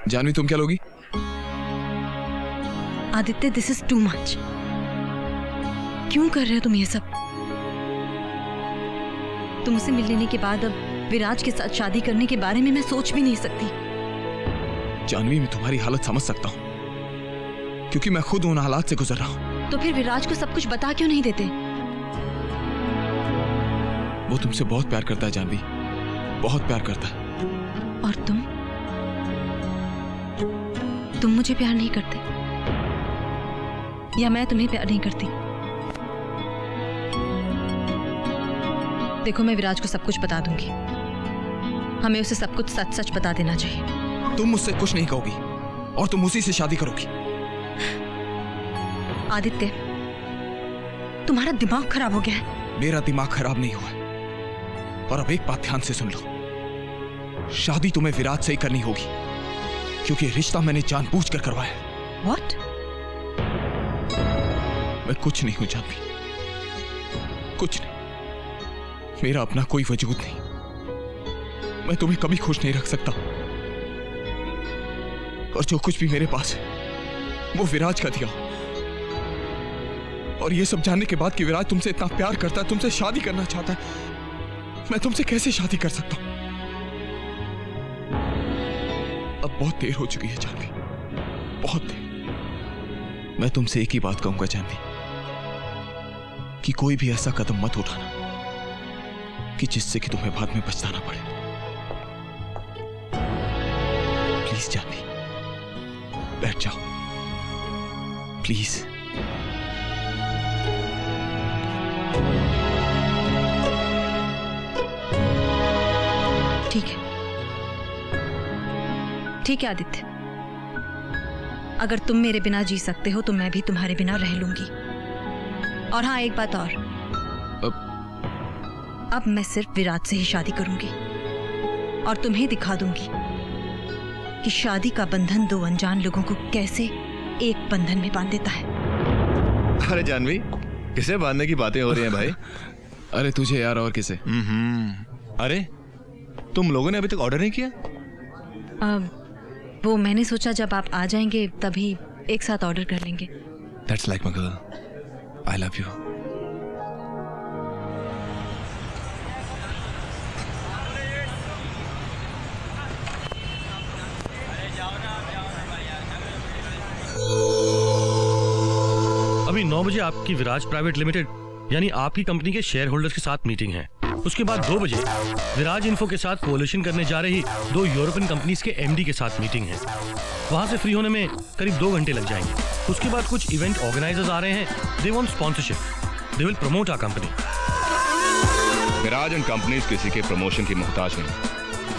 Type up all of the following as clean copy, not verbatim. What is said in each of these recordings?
जानवी, तुम क्या लोगी? Aditya, this is too much. क्यों कर रहे हो तुम ये सब? तुमसे मिल लेने के बाद अब विराज के साथ शादी करने के बारे में मैं सोच भी नहीं सकती। जानवी, मैं तुम्हारी हालत समझ सकता हूँ, क्योंकि मैं खुद उन हालात से गुजर रहा हूँ। तो फिर विराज को सब कुछ बता क्यों नहीं देते? वो तुमसे बहुत प्यार करता है जानवी, बहुत प्यार करता है। और तुम मुझे प्यार नहीं करते, या मैं तुम्हें प्यार नहीं करती? देखो, मैं विराज को सब कुछ बता दूंगी। हमें उसे सब कुछ सच सच बता देना चाहिए। तुम मुझसे कुछ नहीं कहोगी और तुम उसी से शादी करोगी। आदित्य, तुम्हारा दिमाग खराब हो गया है। मेरा दिमाग खराब नहीं हुआ है। और अब एक बात ध्यान से सुन लो, शादी तुम्हें विराज से ही करनी होगी, क्योंकि रिश्ता मैंने जानबूझकर करवाया है। What? मैं कुछ नहीं हूं जानवी, कुछ नहीं। मेरा अपना कोई वजूद नहीं। मैं तुम्हें कभी खुश नहीं रख सकता, और जो कुछ भी मेरे पास है वो विराज का दिया। और ये सब जानने के बाद कि विराज तुमसे इतना प्यार करता है, तुमसे शादी करना चाहता है, मैं तुमसे कैसे शादी कर सकता हूं? अब बहुत देर हो चुकी है जानवी, बहुत देर। मैं तुमसे एक ही बात कहूंगा जानवी, कि कोई भी ऐसा कदम मत उठाना कि जिससे कि तुम्हें बाद में पछताना पड़े। प्लीज जानवी, बैठ जाओ प्लीज। ठीक है, ठीक है आदित्य, अगर तुम मेरे बिना जी सकते हो तो मैं भी तुम्हारे बिना रह लूंगी। और हाँ, एक बात और, अब मैं सिर्फ विराज से ही शादी करूंगी, और तुम्हें दिखा दूंगी कि शादी का बंधन दो अनजान लोगों को कैसे एक बंधन में बांध देता है। अरे जानवी, किसे बांधने की बातें हो रही हैं भाई? अरे तुझे यार, और किसे? अरे तुम लोगों ने अभी तक ऑर्डर नहीं किया? वो मैंने सोचा जब आप आ जाएंगे तभी एक साथ ऑर्डर कर लेंगे। That's like my girl. I love you. अभी 9 बजे आपकी विराज प्राइवेट लिमिटेड यानी आपकी कंपनी के शेयर होल्डर्स के साथ मीटिंग है। उसके बाद 2 बजे विराज इन्फो के साथ कोलिशन करने जा रही 2 यूरोपियन कंपनीज के एमडी के साथ मीटिंग है। वहां से फ्री होने में करीब 2 घंटे लग जाएंगे। उसके बाद कुछ इवेंट ऑर्गेनाइजर्स आ रहे हैं। They want sponsorship, they will promote our company. Viraj and companies किसी के प्रमोशन की मोहताज नहीं,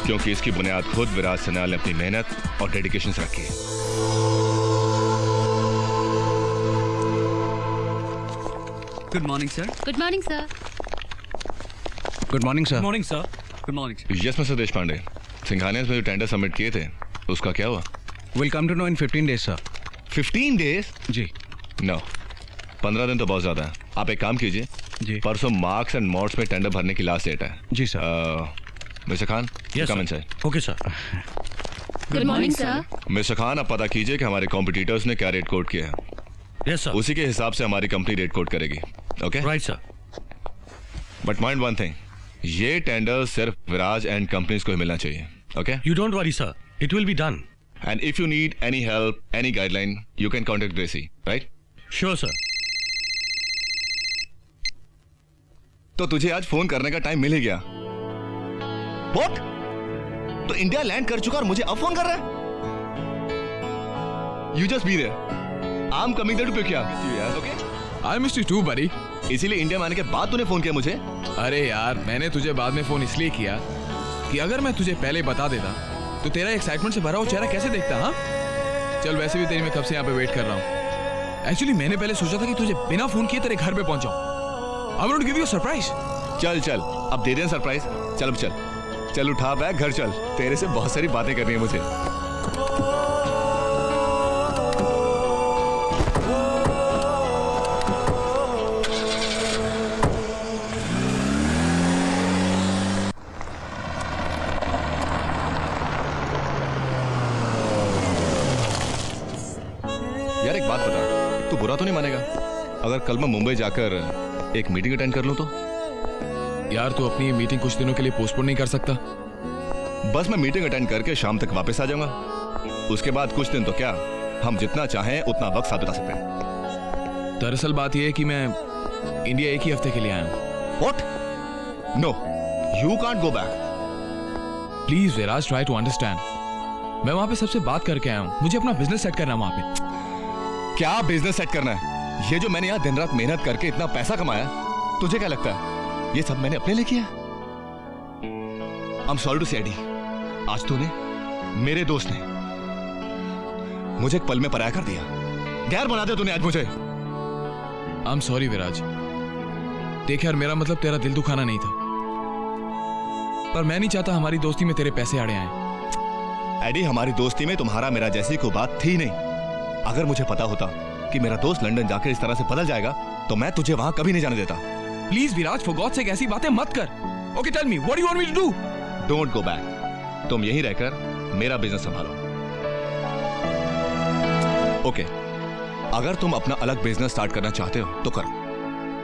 क्योंकि इसकी बुनियाद खुद विराज सन्याल ने अपनी मेहनत और डेडिकेशन से रखी है। Good morning sir. Good morning sir. Good morning sir. Morning sir. Good morning. Yes mister Deshpande, Singhania में जो टेंडर सबमिट किए थे उसका क्या हुआ? Will come to know in 15 days sir. 15 days? जी। नो, 15 दिन तो बहुत ज्यादा है। आप एक काम कीजिए जी, परसों मार्क्स एंड मोड्स में टेंडर भरने की लास्ट डेट है। जी sir. Mister Khan, come inside. Okay sir. Good morning sir. Mister Khan, आप पता कीजिए कि हमारे कॉम्पिटिटर्स ने क्या रेट कोट किया है। यस सर। उसी के हिसाब से हमारी कंपनी रेट कोट करेगी। Okay right sir. But mind one thing, ये टेंडर सिर्फ विराज एंड कंपनीज को ही मिलना चाहिए। Okay, you don't worry sir, it will be done. And if you need any help, any guideline, you can contact Gracy, right? Sure sir. तो तुझे आज phone करने का टाइम मिल ही गया। व्हाट? तो इंडिया लैंड कर चुका और मुझे अब फोन कर रहा है? You just be there, I am coming there to pick you up. Okay, I miss you too buddy. इसीलिए इंडिया में आने के बाद तूने फोन किया मुझे? अरे यार, मैंने तुझे बाद में फोन इसलिए किया कि अगर मैं तुझे पहले बता देता तो तेरा एक्साइटमेंट से भरा हुआ चेहरा कैसे देखता। हाँ चल, वैसे भी तेरी मैं कब से यहाँ पे वेट कर रहा हूँ। एक्चुअली मैंने पहले सोचा था कि तुझे बिना फोन किए तेरे घर पे पहुंचाऊं। I want to give you a surprise. चल चल, अब दे दे सरप्राइज। चल अब चल चल, उठा बैग, घर चल। तेरे से बहुत सारी बातें करनी है मुझे। यार एक बात बता, तू बुरा तो नहीं मानेगा अगर कल मैं मुंबई जाकर एक मीटिंग अटेंड कर लूं तो? यार तू अपनी ये मीटिंग कुछ दिनों के लिए पोस्टपोन नहीं कर सकता? बस मैं मीटिंग अटेंड करके शाम तक वापस आ जाऊंगा। उसके बाद कुछ दिन तो क्या, हम जितना चाहें उतना वक्त साथ बिता सकते हैं। दरअसल बात यह है कि मैं इंडिया एक ही हफ्ते के लिए आया हूँ। What? No, you can't go back. Please Viraj, try to understand. मैं वहां पे सबसे बात करके आया हूँ, मुझे अपना बिजनेस सेट करना है वहां पे। क्या बिजनेस सेट करना है? ये जो मैंने यहाँ दिन रात मेहनत करके इतना पैसा कमाया, तुझे क्या लगता है ये सब मैंने अपने लिए किया? I'm sorry to say, AD, आज तूने, मेरे दोस्त ने, मुझे एक पल में पराया कर दिया। गैर बना दिया तूने आज मुझे। I'm sorry विराज। देख यार, मेरा मतलब तेरा दिल दुखाना नहीं था, पर मैं नहीं चाहता हमारी दोस्ती में तेरे पैसे आड़े आए। एडी, हमारी दोस्ती में तुम्हारा मेरा जैसी कोई बात थी नहीं। अगर मुझे पता होता कि मेरा दोस्त लंदन जाकर इस तरह से बदल जाएगा तो मैं तुझे वहां कभी नहीं जाने देता। Please Viraj, for God sake ऐसी बातें मत कर। Okay tell me, what do you want me to do? Don't go back. तुम यहीं रहकर मेरा बिजनेस संभालो। ओके, अगर तुम अपना अलग बिजनेस स्टार्ट करना चाहते हो तो करो,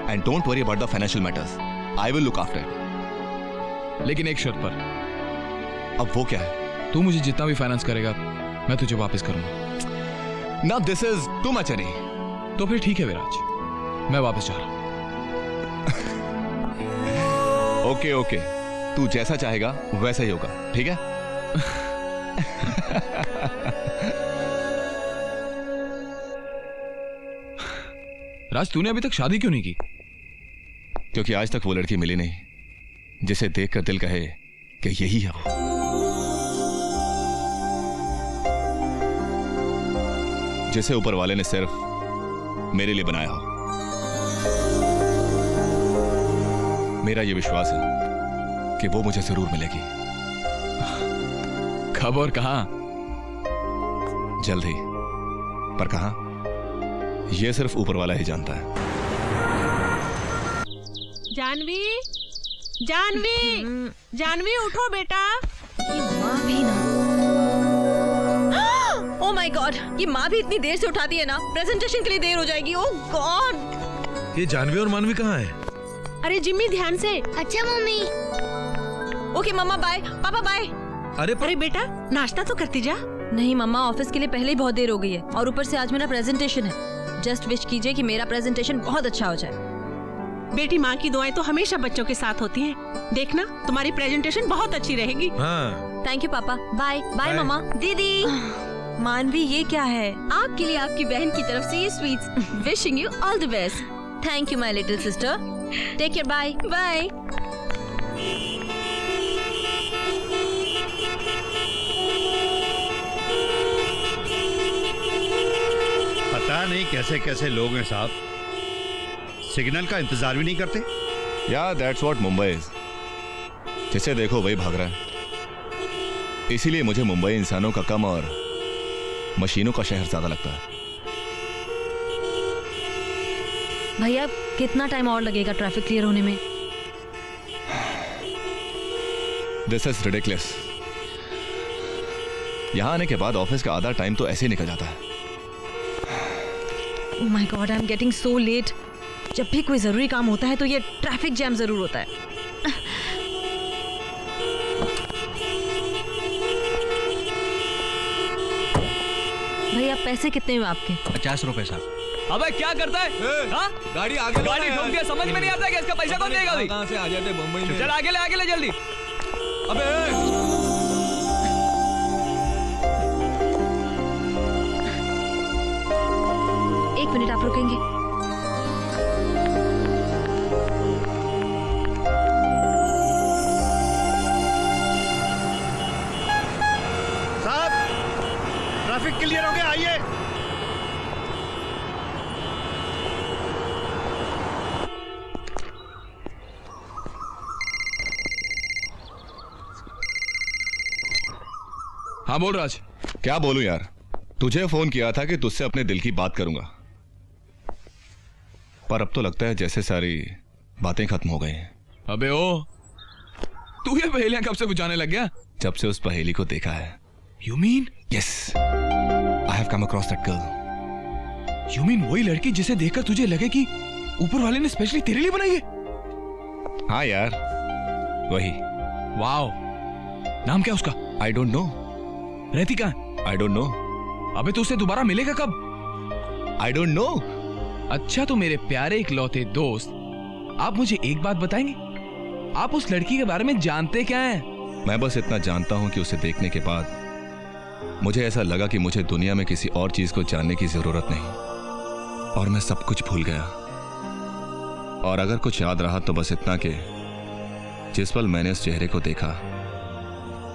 and don't worry about the financial matters, I will look after it. लेकिन एक शर्त पर। अब वो क्या है? तू मुझे जितना भी फाइनेंस करेगा मैं तुझे वापस करूंगा। Now this is too much, Eddie. तो फिर ठीक है विराज, मैं वापस जा रहा हूं। ओके ओके, तू जैसा चाहेगा वैसा ही होगा, ठीक है? राज, तूने अभी तक शादी क्यों नहीं की? क्योंकि आज तक वो लड़की मिली नहीं जिसे देखकर दिल कहे कि यही है वो। जिसे ऊपर वाले ने सिर्फ मेरे लिए बनाया हो। मेरा यह विश्वास है कि वो मुझे जरूर मिलेगी। कब और कहां? जल्द ही, पर कहां यह सिर्फ ऊपर वाला ही जानता है। जानवी, जानवी, जानवी उठो बेटा। माँ भी ना। ओह माय गॉड, ये माँ भी इतनी देर से उठाती है ना, प्रेजेंटेशन के लिए देर हो जाएगी। ओह गॉड। ये जानवी और मानवी कहाँ है? अरे जिम्मी, ध्यान से। अच्छा मम्मी। ओके मम्मा, बाय। पापा बाय। अरे बेटा, नाश्ता तो करती जा। नहीं मम्मा, ऑफिस के लिए पहले ही बहुत देर हो गई है, और ऊपर से आज मेरा प्रेजेंटेशन है। जस्ट विश कीजिए कि मेरा प्रेजेंटेशन बहुत अच्छा हो जाए। बेटी, माँ की दुआएं तो हमेशा बच्चों के साथ होती हैं। देखना, तुम्हारी प्रेजेंटेशन बहुत अच्छी रहेगी। हाँ। थैंक यू पापा। बाय बाय मम्मा। दीदी। मानवी, ये क्या है? आपके लिए आपकी बहन की तरफ से ये sweets. Wishing you all the best. Thank you my little sister. Take care. Bye bye. पता नहीं कैसे कैसे लोग हैं साहब, सिग्नल का इंतजार भी नहीं करते। या दैट्स व्हाट मुंबई इज। जिसे देखो वही भाग रहा है। इसीलिए मुझे मुंबई इंसानों का कम और मशीनों का शहर ज्यादा लगता है। भैया, कितना टाइम और लगेगा ट्रैफिक क्लियर होने में? This is ridiculous. यहां आने के बाद ऑफिस का आधा टाइम तो ऐसे ही निकल जाता है। Oh my God, I am getting so let. जब भी कोई जरूरी काम होता है तो ये ट्रैफिक जैम जरूर होता है। भैया, पैसे कितने हुए आपके? 50 रुपए साहब। अबे क्या करता है? हाँ? गाड़ी आगे गाड़ी ठोक दिया, समझ में नहीं आता कि इसका पैसा कौन देगा अभी? कहाँ से आ जाते मुंबई में? चल आगे ले जल्दी। अबे एक मिनट, आप रुकेंगे? साहब, ट्रैफिक क्लियर हो गया, आइए। हाँ बोल राज। क्या बोलूं यार, तुझे फोन किया था कि तुझसे अपने दिल की बात करूंगा, पर अब तो लगता है जैसे सारी बातें खत्म हो गई हैं। अबे ओ, तू ये पहेलियां कब से बुझाने लग गया? जब से उस पहेली को देखा है। You mean? Yes, I have come across that girl. You mean वही लड़की जिसे देखकर तुझे लगे कि ऊपर वाले ने स्पेशली तेरे लिए बनाई है? हाँ यार, वही। वाओ, नाम क्या उसका? I don't know. रहती कहाँ है? I don't know. अबे तो उससे दोबारा मिलेगा कब? I don't know. अच्छा तो मेरे प्यारे इकलौते दोस्त, आप मुझे एक बात बताएंगे, आप उस लड़की के बारे में जानते क्या हैं? मैं बस इतना जानता हूं कि उसे देखने के बाद मुझे ऐसा लगा कि मुझे दुनिया में किसी और चीज को जानने की जरूरत नहीं, और मैं सब कुछ भूल गया। और अगर कुछ याद रहा तो बस इतना कि जिस पल मैंने उस चेहरे को देखा,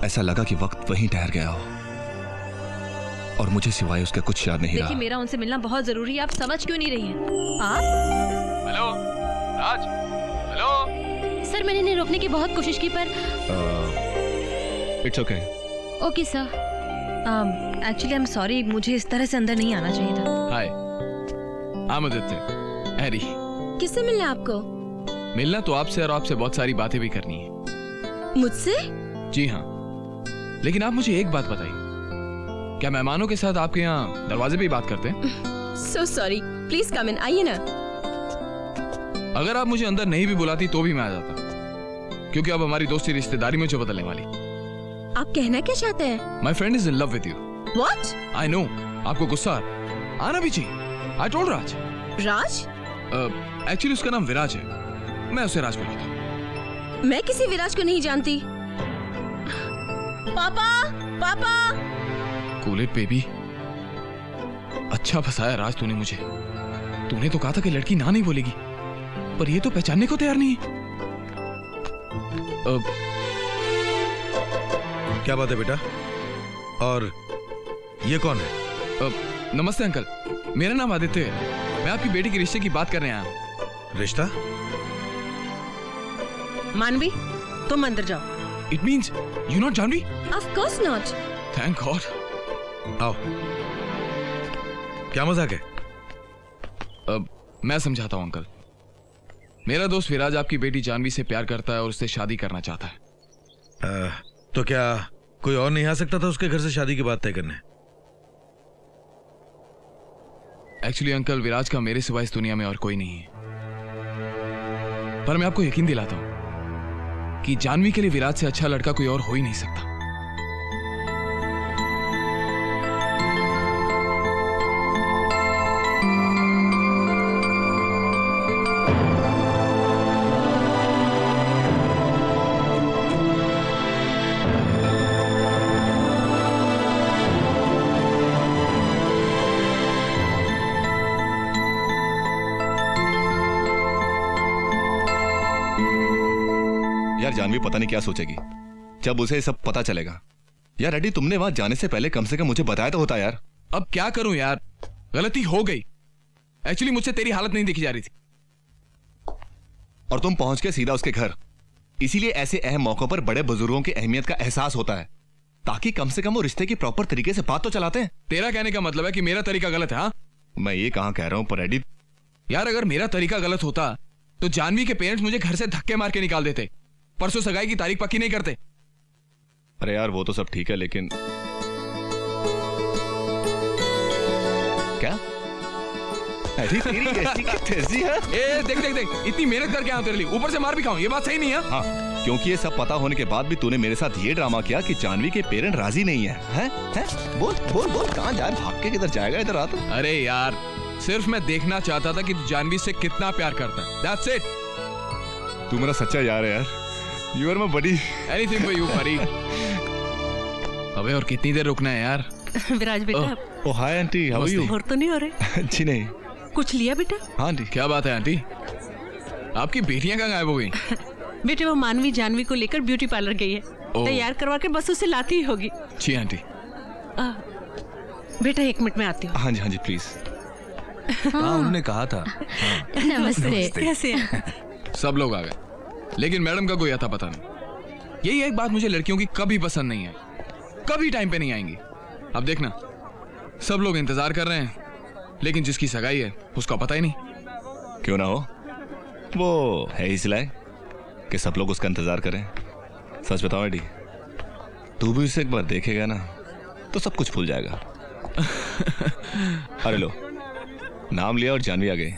ऐसा लगा कि वक्त वहीं ठहर गया हो, और मुझे सिवाय उसके कुछ याद नहीं रहा। देखिए, मेरा उनसे मिलना बहुत जरूरी है, आप समझ क्यों नहीं रही हैं? आप? हेलो राज, हेलो। सर, मैंने इन्हें रोकने की बहुत कोशिश की पर it's okay. Okay sir. Actually I am sorry, मुझे इस तरह से अंदर नहीं आना चाहिए था। हाय, आदित्य, हैरी। किससे मिलना है आपको? मिलना तो आपसे, और आपसे बहुत सारी बातें भी करनी है। मुझसे? जी हाँ, लेकिन आप मुझे एक बात बताइए, क्या मेहमानों के साथ आपके यहाँ दरवाजे पे ही बात करते हैं? सो सॉरी, प्लीज कम इन, आइए ना। अगर आप मुझे अंदर नहीं भी बुलाती तो भी मैं आ जाता, क्योंकि अब हमारी दोस्ती रिश्तेदारी में जो बदलने वाली। आप कहना क्या चाहते हैं? My friend is in love with you. What? I know, आपको गुस्सा आना भी चाहिए। I told Raj. Raj? Actually उसका नाम विराज है, मैं उसे राज बुलाता हूँ। मैं किसी विराज को नहीं जानती। पापा, पापा। कूल इट बेबी, अच्छा फंसाया राज तूने मुझे। तूने तो कहा था कि लड़की ना नहीं बोलेगी, पर ये तो पहचानने को तैयार नहीं है। क्या बात है बेटा? और ये कौन है? नमस्ते अंकल, मेरा नाम आदित्य है, मैं आपकी बेटी के रिश्ते की बात करने आया हूँ। रिश्ता? मानवी, तुम अंदर जाओ। It means you not Janvi? Of course not. Thank God. आओ, क्या मजाक है? मैं समझाता हूँ अंकल। मेरा दोस्त विराज आपकी बेटी जानवी से प्यार करता है और उससे शादी करना चाहता है। तो क्या कोई और नहीं आ सकता था उसके घर से शादी की बात तय करने? एक्चुअली अंकल, विराज का मेरे सिवा इस दुनिया में और कोई नहीं है, पर मैं आपको यकीन दिलाता हूं कि जानवी के लिए विराज से अच्छा लड़का कोई और हो ही नहीं सकता। यार जानवी पता नहीं क्या सोचेगी जब उसे सब पता चलेगा। यार रेड्डी, तुमने वहां जाने से पहले कम से कम मुझे बताया तो होता यार। अब क्या करूं यार, गलती हो गई। एक्चुअली मुझसे तेरी हालत नहीं देखी जा रही थी, और तुम पहुंच के सीधा उसके घर। इसीलिए ऐसे अहम मौकों पर बड़े बुजुर्गों की अहमियत का एहसास होता है, ताकि कम से कम वो रिश्ते की प्रॉपर तरीके से बात तो चलाते हैं। तेरा कहने का मतलब है कि मेरा तरीका गलत है? हाँ, मैं ये कहां कह रहा हूं, पर रेड्डी यार अगर मेरा तरीका गलत होता तो जानवी के पेरेंट्स मुझे घर से धक्के मार के निकाल देते, परसों सगाई की तारीख पक्की नहीं करते। अरे यार वो तो सब ठीक है, लेकिन क्या? अरे तेरी कैसी की तेजी है? ए देख देख देख, इतनी मेहनत करके आया तेरे लिए, ऊपर से मार भी खाऊं, ये बात सही नहीं है। हाँ, क्योंकि ये सब पता होने के बाद भी तूने मेरे साथ ये ड्रामा किया कि जानवी के पेरेंट राजी नहीं है। हैं? बोल बोल बोल, कहाँ जाए, भाग के किधर जाएगा, इधर आ तू। अरे यार, सिर्फ मैं देखना चाहता था कि तू जानवी से कितना प्यार करता है। That's it. तू मेरा सच्चा यार है यार। You are my buddy. Anything for you, buddy. अबे और कितनी देर रुकना है यार? विराज बेटा, oh hi aunty, how are you? और तो नहीं हो रहे? जी नहीं। कुछ लिया बेटा? हाँ आंटी। क्या बात है आंटी, आपकी बेटियां कहाँ गायब हो गई? बेटे वो मानवी जानवी को लेकर ब्यूटी पार्लर गई है, तैयार करवा के बस उसे लाती ही होगी। जी आंटी। बेटा 1 मिनट में आती हूँ। हाँ जी प्लीज। हाँ उन्होंने कहा था। नमस्ते। कैसे? सब लोग आ गए, लेकिन मैडम का कोई अता पता नहीं। यही एक बात मुझे लड़कियों की कभी पसंद नहीं है, कभी टाइम पे नहीं आएंगी। अब देखना, सब लोग इंतजार कर रहे हैं, लेकिन जिसकी सगाई है उसका पता ही नहीं। क्यों ना हो, वो है इसलिए कि सब लोग उसका इंतजार करें। सच बताओ एडी, तू भी उसे एक बार देखेगा ना तो सब कुछ भूल जाएगा। अरे लो, नाम लिया और जानवी आ गई।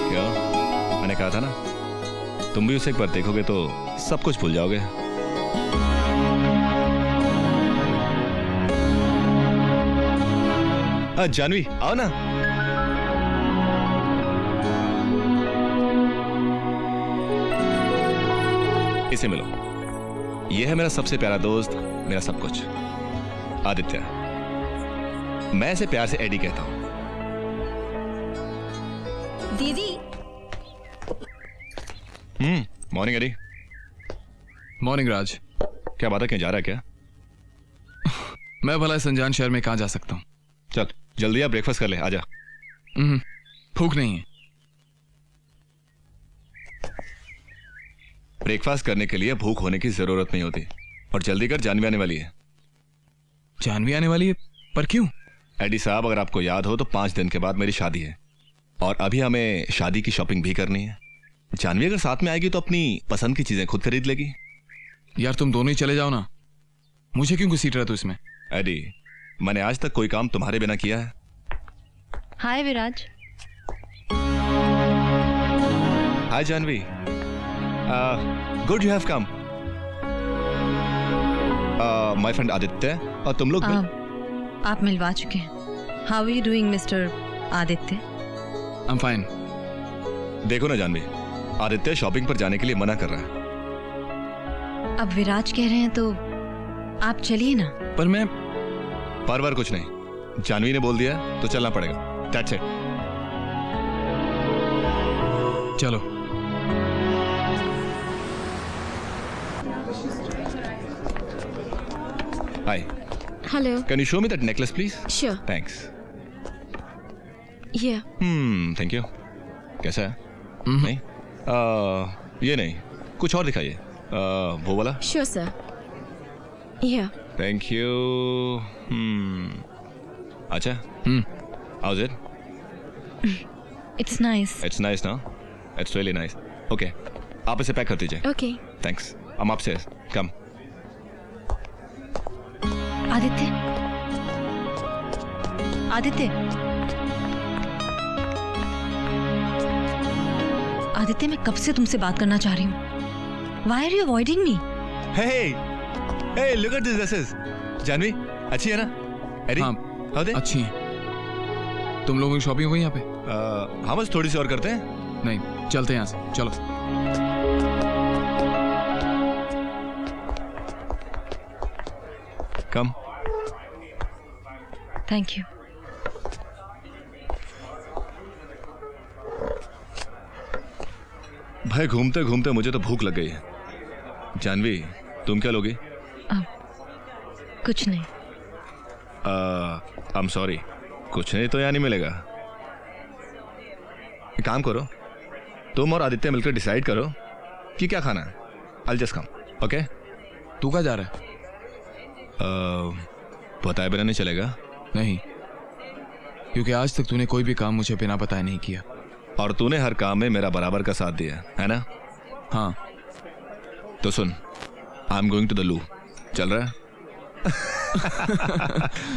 क्या मैंने कहा था ना, तुम भी उसे एक बार देखोगे तो सब कुछ भूल जाओगे। जानवी आओ ना। इसे मिलो, यह है मेरा सबसे प्यारा दोस्त, मेरा सब कुछ, आदित्य। मैं इसे प्यार से एडी कहता हूं। दीदी। Morning Eddie. मॉर्निंग राज। क्या बात है, कहीं जा रहा है क्या? मैं भला इस अनजान शहर में कहां जा सकता हूं? चल जल्दी आ, ब्रेकफास्ट कर ले, आजा। भूख नहीं है। ब्रेकफास्ट करने के लिए भूख होने की जरूरत नहीं होती। और जल्दी कर, जानवी आने वाली है। जानवी आने वाली है? पर क्यों? एडी साहब, अगर आपको याद हो तो 5 दिन के बाद मेरी शादी है और अभी हमें शादी की शॉपिंग भी करनी है। जानवी अगर साथ में आएगी तो अपनी पसंद की चीजें खुद खरीद लेगी। यार तुम दोनों ही चले जाओ ना, मुझे क्यों घसीट रहा तू इसमें? एडी, मैंने आज तक कोई काम तुम्हारे बिना किया है? Hi Viraj. Hi Janvi. Good you have come. My friend Aditya. और तुम लोग आप मिलवा चुके हैं। How are you doing mister Aditya? I am fine. देखो ना जानवी, आदित्य शॉपिंग पर जाने के लिए मना कर रहा है। अब विराज कह रहे हैं तो आप चलिए ना। पर मैं पर कुछ नहीं, जानवी ने बोल दिया तो चलना पड़ेगा। That's it. चलो। Hi. Hello. Can you show me that necklace, please? Sure. Thanks. Yeah. Thank you. कैसा है? नहीं? ये नहीं, कुछ और दिखाइए। वो वाला? Sure, sir. Yeah. Thank you. अच्छा? How's it? It's nice. It's nice, no? It's really nice. Okay. आप इसे पैक कर दीजिए। Okay. Thanks. I'm upstairs. Come. Aditya, Aditya, Aditya, मैं कब से तुमसे बात करना चाह रही हूँ। Why are you avoiding me? Hey, look at these dresses. Janvi, अच्छी है ना? एडी, हाँ, how they? अच्छी है। तुम लोगों की शॉपिंग हुई यहाँ पे? हाँ, बस थोड़ी सी और करते हैं। नहीं, चलते हैं यहाँ से, चलो। Come. Thank you. भाई, घूमते घूमते मुझे तो भूख लग गई है। जानवी, तुम क्या लोगी? कुछ नहीं। I'm sorry. कुछ नहीं तो यहाँ नहीं मिलेगा। एक काम करो, तुम और आदित्य मिलकर डिसाइड करो कि क्या खाना है। I'll just come. Okay? तू कहाँ जा रहा है? बताए बिना नहीं चलेगा? नहीं, क्योंकि आज तक तूने कोई भी काम मुझे बिना बताए नहीं किया। और तूने हर काम में मेरा बराबर का साथ दिया है ना? हाँ। तो सुन, I am going to the loo. चल रहा है?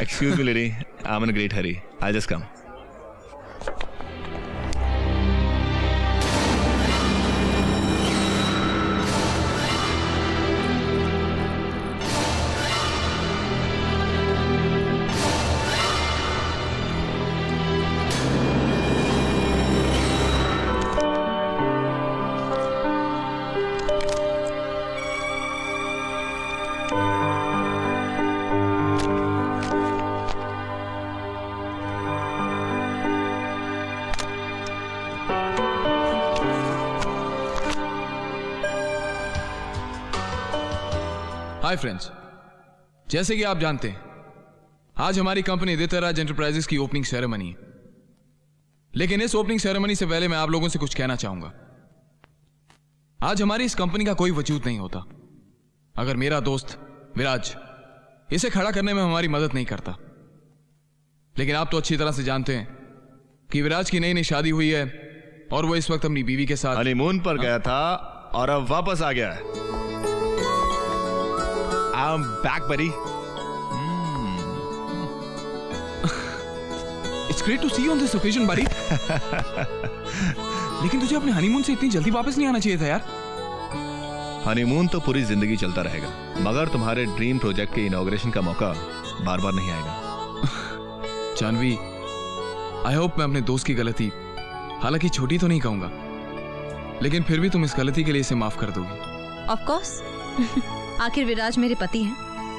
Excuse me lady, I am in great hurry, I just come. Hi friends, जैसे कि आप जानते हैं आज हमारी कंपनी आदित्यराज एंटरप्राइजेस की ओपनिंग सेरेमनी है। लेकिन इस ओपनिंग सेरेमनी से पहले मैं आप लोगों से कुछ कहना चाहूंगा। आज हमारी इस कंपनी का कोई वजूद नहीं होता अगर मेरा दोस्त विराज इसे खड़ा करने में हमारी मदद नहीं करता। लेकिन आप तो अच्छी तरह से जानते हैं कि विराज की नई नई शादी हुई है और वो इस वक्त अपनी बीवी के साथ हनीमून पर गया था और अब वापस आ गया है। I'm back, buddy. great to see you on this occasion, buddy. लेकिन तुझे अपने हनीमून से इतनी जल्दी वापस नहीं आना चाहिए था यार। हनीमून तो पूरी जिंदगी चलता रहेगा, मगर तुम्हारे ड्रीम प्रोजेक्ट के इनॉग्रेशन का मौका बार बार नहीं आएगा। जानवी, आई होप मैं अपने दोस्त की गलती, हालांकि छोटी तो नहीं कहूंगा, लेकिन फिर भी तुम इस गलती के लिए इसे माफ कर दोगी। Of course. आखिर विराज मेरे पति हैं,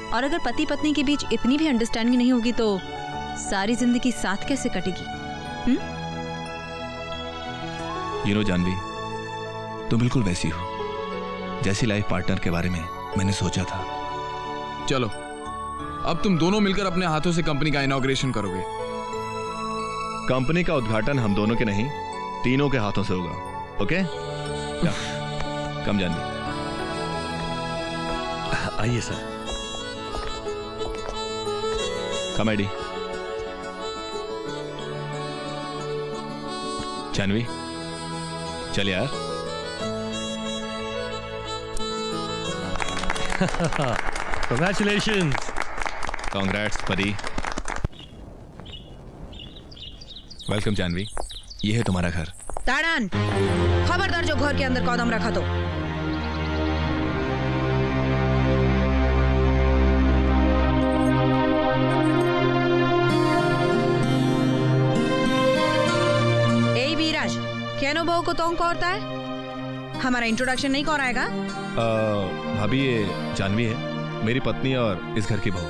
और अगर पति पत्नी के बीच इतनी भी अंडरस्टैंडिंग नहीं होगी तो सारी जिंदगी साथ कैसे कटेगी? यू नो जानवी, तुम बिल्कुल वैसी हो जैसी लाइफ पार्टनर के बारे में मैंने सोचा था। चलो, अब तुम दोनों मिलकर अपने हाथों से कंपनी का इनॉग्रेशन करोगे। कंपनी का उद्घाटन हम दोनों के नहीं, तीनों के हाथों से होगा। ओके? कम जानवी। आइए सर। कम एडी। जानवी, चल यार। Congratulations. कांग्रेट्स परी। वेलकम जानवी, ये है तुम्हारा घर। ताड़ान, खबरदार जो घर के अंदर कदम रखा तो। ए बीराज, केनो बहू को तोंग करता है? हमारा इंट्रोडक्शन नहीं कराएगा? भाभी, ये जानवी है, मेरी पत्नी और इस घर की बहू।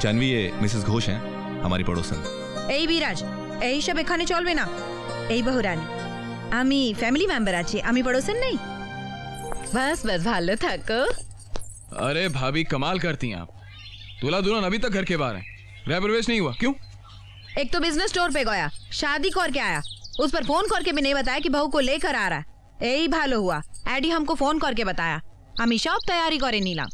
जानवी, ये मिसेस घोष हैं, हमारी पड़ोसन। এই বিরাজ, এই সব এখানে চলবে না। এই বহুরানী, আমি ফ্যামিলি মেম্বার আছি, আমি পড়োসন নেই। बस बस ভালো থাকো। अरे भाभी, कमाल करती हैं आप। दूल्हा दुल्हन अभी तक घर के बाहर हैं, गृह प्रवेश नहीं हुआ, क्यों? एक तो बिजनेस टूर पे गया, शादी करके आया, उस पर फोन करके भी नहीं बताया कि बहू को लेकर आ रहा है। यही भालो हुआ, एडी हमको फोन करके बताया, हम सब तैयारी करे नीला,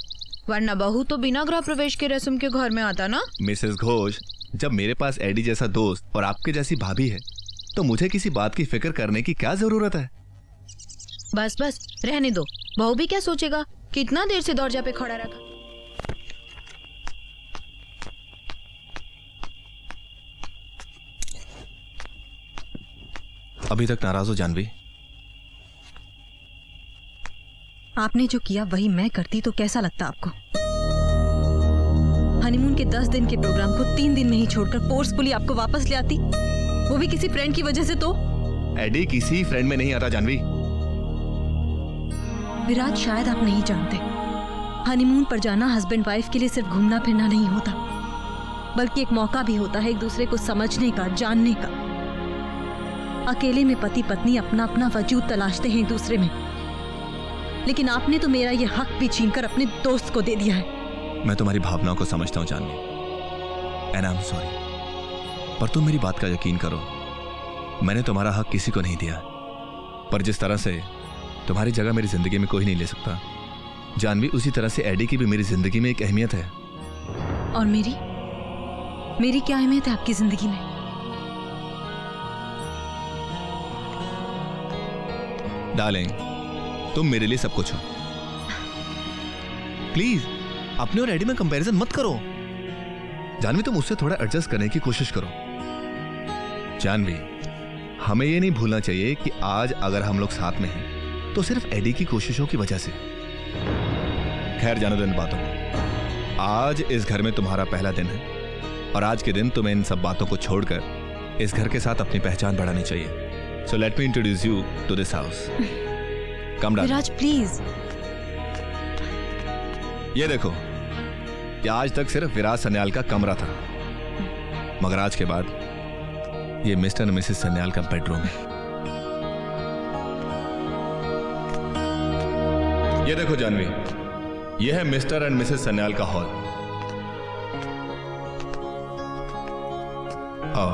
वरना बहू तो बिना गृह प्रवेश के रस्म के घर में आता ना। मिसेस घोष, जब मेरे पास एडी जैसा दोस्त और आपके जैसी भाभी है तो मुझे किसी बात की फिक्र करने की क्या जरूरत है? बस बस रहने दो, बहू भी क्या सोचेगा, कितना देर से दरवाजा पे खड़ा रखा। अभी तक नाराज हो जानवी? आपने जो किया वही मैं करती तो कैसा लगता आपको? हनीमून के 10 दिन के प्रोग्राम को 3 दिन में ही छोड़कर फोर्सफुली आपको वापस ले आती, वो भी किसी फ्रेंड की वजह से। तो एडी किसी फ्रेंड में नहीं आता जानवी। विराज, शायद आप नहीं जानते, हनीमून पर जाना हस्बैंड वाइफ के लिए सिर्फ घूमना फिरना नहीं होता, बल्कि एक मौका भी होता है एक दूसरे को समझने का, जानने का। अकेले में पति पत्नी अपना अपना वजूद तलाशते हैं एक दूसरे में, लेकिन आपने तो मेरा ये हक भी छीनकर अपने दोस्त को दे दिया है। मैं तुम्हारी भावनाओं को समझता हूँ Janvi, and I am sorry, पर तुम मेरी बात का यकीन करो, मैंने तुम्हारा हक किसी को नहीं दिया, पर जिस तरह से तुम्हारी जगह मेरी जिंदगी में कोई नहीं ले सकता जानवी, उसी तरह से एडी की भी मेरी जिंदगी में एक अहमियत है। और मेरी क्या अहमियत है आपकी जिंदगी में? डार्लिंग, तुम मेरे लिए सब कुछ हो। प्लीज अपने और एडी में कंपैरिजन मत करो। जानवी, तुम उससे थोड़ा एडजस्ट करने की कोशिश करो। जानवी, हमें ये नहीं भूलना चाहिए कि आज अगर हम लोग साथ में हैं तो सिर्फ एडी की कोशिशों की वजह से। खैर, जाने दो इन बातों को। आज इस घर में तुम्हारा पहला दिन है और आज के दिन तुम्हें इन सब बातों को छोड़कर इस घर के साथ अपनी पहचान बढ़ानी चाहिए। So let me introduce you to this house. Come down. Viraj, please. ये देखो, ये आज तक सिर्फ विराज सन्याल का कमरा था, मगर आज के बाद ये मिस्टर और मिसेस सन्याल का बेडरूम है। ये देखो जानवी, ये है मिस्टर एंड मिसेस सन्याल का हॉल। आओ,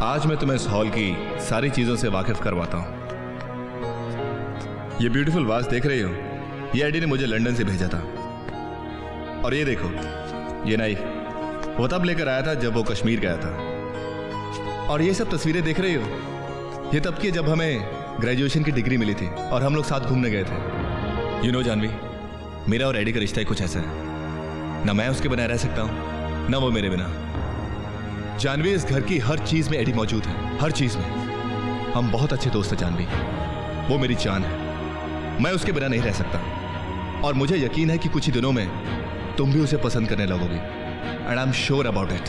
आज मैं तुम्हें इस हॉल की सारी चीजों से वाकिफ करवाता हूं। ये ब्यूटीफुल वाज देख रही हो, ये एडी ने मुझे लंदन से भेजा था। और ये देखो, ये नाइफ वो तब लेकर आया था जब वो कश्मीर गया था। और ये सब तस्वीरें देख रही हो, ये तब की जब हमें ग्रेजुएशन की डिग्री मिली थी और हम लोग साथ घूमने गए थे। यू नो जानवी, मेरा और एडी का रिश्ता ही कुछ ऐसा है, ना मैं उसके बिना रह सकता हूँ ना वो मेरे बिना। जानवी, इस घर की हर चीज में एडी मौजूद है, हर चीज में। हम बहुत अच्छे दोस्त हैं जानवी, वो मेरी जान है, मैं उसके बिना नहीं रह सकता। और मुझे यकीन है कि कुछ ही दिनों में तुम भी उसे पसंद करने लगोगी, and I am sure about it.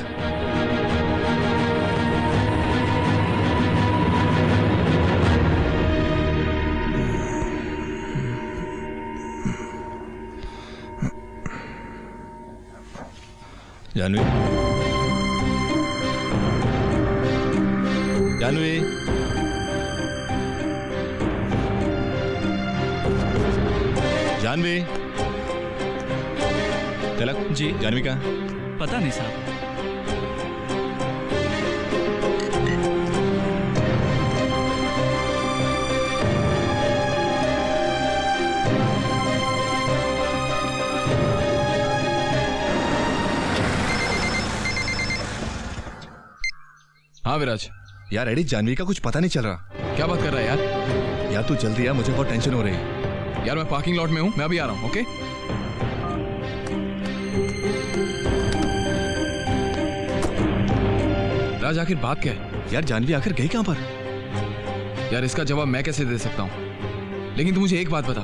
Janvi, Janvi, Janvi, Tilak ji, Janvi कहाँ? पता नहीं साहब। हाँ विराज। यार एडी, जानवी का कुछ पता नहीं चल रहा। क्या बात कर रहा है यार? यार तू जल्दी आ, मुझे बहुत टेंशन हो रही है। यार मैं पार्किंग लॉट में हूँ, मैं अभी आ रहा हूँ। ओके राज, आखिर बात क्या है? यार जानवी आखिर गई कहाँ पर? यार इसका जवाब मैं कैसे दे सकता हूँ, लेकिन तू मुझे एक बात बता,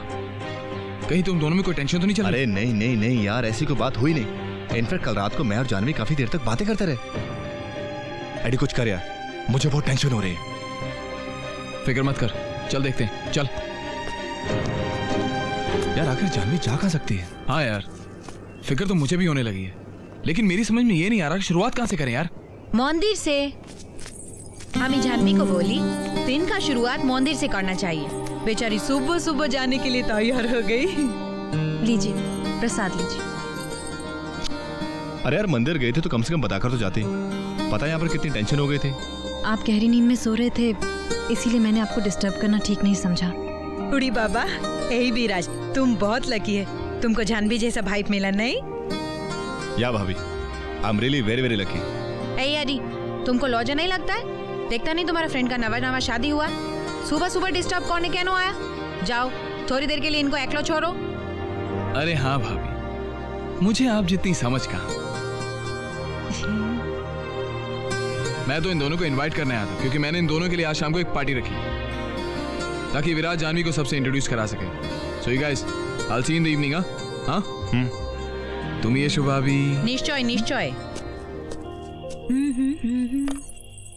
कहीं तुम दोनों में कोई टेंशन तो नहीं चल रही? अरे नहीं नहीं नहीं यार, ऐसी कोई बात हुई नहीं। इनफैक्ट कल रात को मैं और जानवी काफी देर तक बातें करते रहे। एडी कुछ कर यार, मुझे बहुत टेंशन हो रही है। फिक्र मत कर, चल देखते हैं, चल। यार आखिर जानवी जा कहाँ सकती है? हाँ यार, फिक्र तो मुझे भी होने लगी है, लेकिन मेरी समझ में ये नहीं आ रहा कि शुरुआत कहाँ से करें यार। मंदिर से। हमी जानवी को बोली दिन का शुरुआत मंदिर से करना चाहिए। बेचारी सुबह सुबह जाने के लिए तैयार हो गई। लीजिए प्रसाद लीजिए। अरे यार मंदिर गए थे तो कम से कम बताकर तो जाती। पता है यहाँ पर कितनी टेंशन हो गई थी। आप गहरी नींद में सो रहे थे, इसीलिए मैंने आपको डिस्टर्ब करना ठीक नहीं समझा। उड़ी बाबा, यही विराज, तुम बहुत लकी है, तुमको जानवी जैसा भाई मिला। नहीं या भाभी, I am really very very lucky. ए यारी, तुमको लॉजा नहीं लगता है? देखता नहीं तुम्हारा फ्रेंड का नवा शादी हुआ, सुबह सुबह डिस्टर्ब करने क्यों आया? जाओ थोड़ी देर के लिए इनको अकेला छोड़ो। अरे हाँ भाभी, मुझे आप जितनी समझ कहाँ। मैं तो इन दोनों को इनवाइट करने आया था, क्योंकि मैंने इन दोनों के लिए आज शाम को एक पार्टी रखी ताकि विराज जानवी को सबसे इंट्रोड्यूस करा सके। So you guys, I will see you in the evening. हाँ तुम ये शुभ भाभी। निश्चय निश्चय।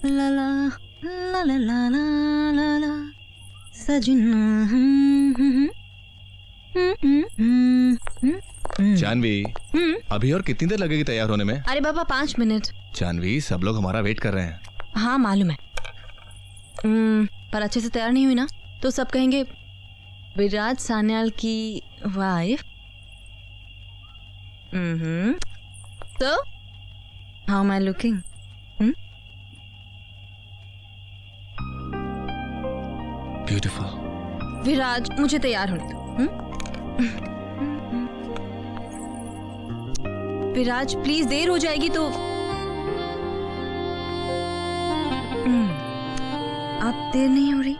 ला ला ला ला ला ला ला सजना। जानवी, अभी और कितनी देर लगेगी तैयार होने में? अरे बाबा 5 मिनट। जानवी, सब लोग हमारा वेट कर रहे हैं। हाँ मालूम है, पर अच्छे से तैयार नहीं हुई ना तो सब कहेंगे विराज सान्याल की वाइफ। तो how am I looking? Beautiful. Viraj मुझे तैयार होने दो। विराज प्लीज, देर हो जाएगी तो। आप देर नहीं हो रही?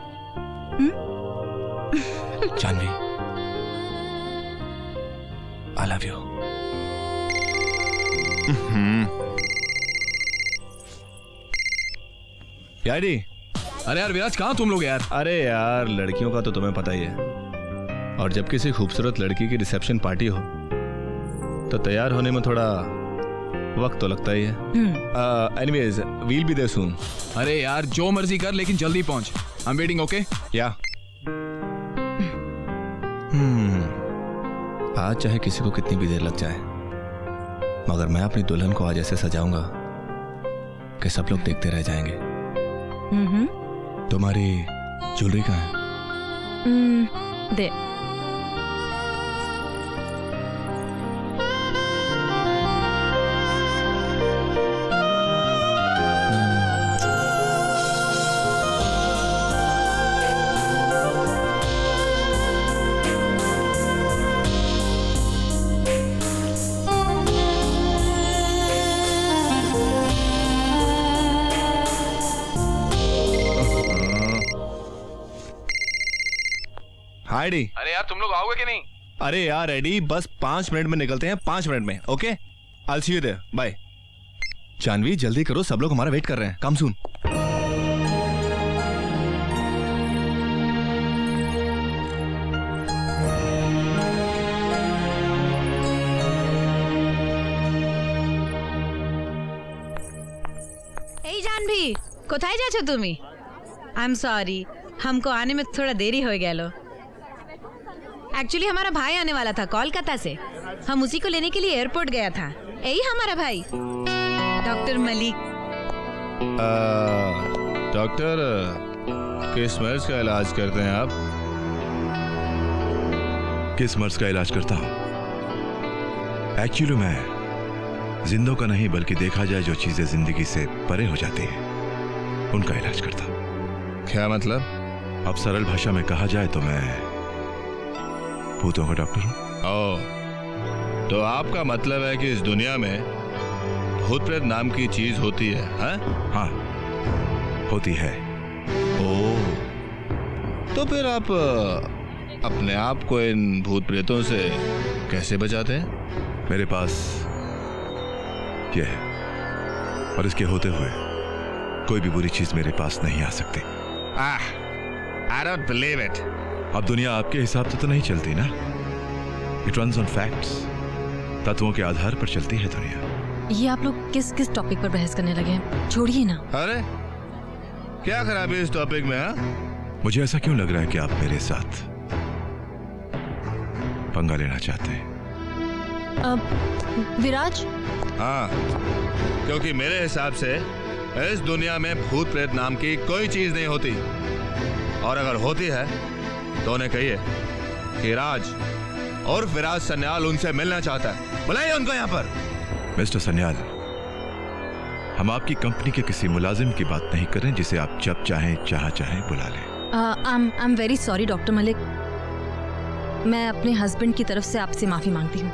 Janvi, I love you. यारी, अरे यार विराज, कहाँ तुम लोग यार? अरे यार लड़कियों का तो तुम्हें पता ही है, और जब किसी खूबसूरत लड़की की रिसेप्शन पार्टी हो तो तैयार होने में थोड़ा वक्त तो लगता ही है। एनीवेज, वील बी देयर सून। अरे यार जो मर्जी कर, लेकिन जल्दी पहुंच। I am waiting. ओके या आज चाहे किसी को कितनी भी देर लग जाए, मगर मैं अपनी दुल्हन को आज ऐसे सजाऊंगा कि सब लोग देखते रह जाएंगे। तुम्हारी ज्वेलरी कहाँ है? दे। हाय डी। अरे यार तुम लोग आओगे कि नहीं? अरे यार एडी, बस 5 मिनट में निकलते हैं, 5 मिनट में। Okay, I will see you there, bye. Janvi जल्दी करो, सब लोग हमारा वेट कर रहे हैं। कम सुन। এই জানবি কোথায় যাচ্ছ তুমি? आई एम सॉरी, हमको आने में थोड़ा देरी हो गया लो। एक्चुअली हमारा भाई आने वाला था कोलकाता से, हम उसी को लेने के लिए एयरपोर्ट गया था। यही हमारा भाई डॉक्टर मलिक। डॉक्टर, किस मर्ज का इलाज करते हैं आप? किस मर्ज का इलाज करता हूं? एक्चुअली मैं जिंदों का नहीं, बल्कि देखा जाए जो चीजें जिंदगी से परे हो जाती हैं उनका इलाज करता हूं। क्या मतलब? अब सरल भाषा में कहा जाए तो मैं भूतों का डॉक्टर हूं। ओह, तो आपका मतलब है कि इस दुनिया में भूत प्रेत नाम की चीज होती है? हाँ, होती है। ओह, तो फिर आप अपने आप को इन भूत प्रेतों से कैसे बचाते हैं? मेरे पास यह है, और इसके होते हुए कोई भी बुरी चीज मेरे पास नहीं आ सकती। I don't believe it. अब दुनिया आपके हिसाब से तो नहीं चलती ना। इट रन्स ऑन फैक्ट्स, तत्वों के आधार पर चलती है दुनिया। ये आप लोग किस किस टॉपिक पर बहस करने लगे हैं? छोड़िए ना। अरे क्या खराबी इस टॉपिक में? मुझे ऐसा क्यों लग रहा है कि आप मेरे साथ पंगा लेना चाहते हैं? विराज, हाँ, क्योंकि मेरे हिसाब से इस दुनिया में भूत प्रेत नाम की कोई चीज नहीं होती, और अगर होती है तो उन्हें कहिए कि राज और विराज सन्याल उनसे मिलना चाहता है। बुलाइए उनको यहाँ पर। मिस्टर सन्याल, हम आपकी कंपनी के किसी मुलाजिम की बात नहीं कर रहे हैं जिसे आप जब चाहें जहां चाहें बुला लें। I am very sorry doctor Malik, मैं अपने हस्बैंड की तरफ से आपसे माफी मांगती हूँ।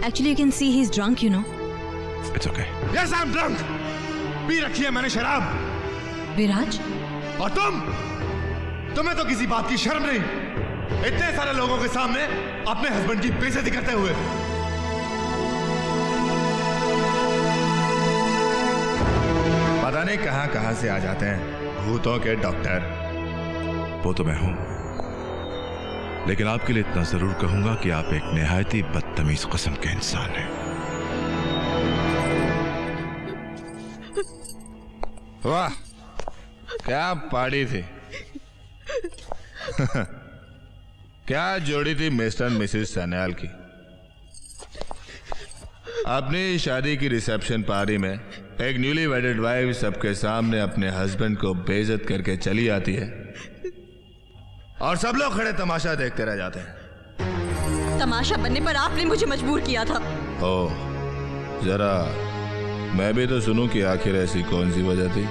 Actually you can see he is drunk, you know. It's okay. Yes, I am drunk. P रखी है मैंने शराब। विराज, और तुम्हें तो किसी बात की शर्म नहीं, इतने सारे लोगों के सामने अपने हस्बैंड की बेइज्जती करते हुए। पता नहीं कहां कहां से आ जाते हैं भूतों के डॉक्टर। वो तो मैं हूं, लेकिन आपके लिए इतना जरूर कहूंगा कि आप एक निहायती बदतमीज किस्म के इंसान हैं। वाह, क्या पार्टी थी। क्या जोड़ी थी मिस्टर एंड मिसेस सन्याल की। अपनी शादी की रिसेप्शन पार्टी में एक न्यूली वेडेड वाइफ सबके सामने अपने हस्बैंड को बेइज्जत करके चली आती है, और सब लोग खड़े तमाशा देखते रह जाते हैं। तमाशा बनने पर आपने मुझे मजबूर किया था। ओह, जरा मैं भी तो सुनूं कि आखिर ऐसी कौन सी वजह थी।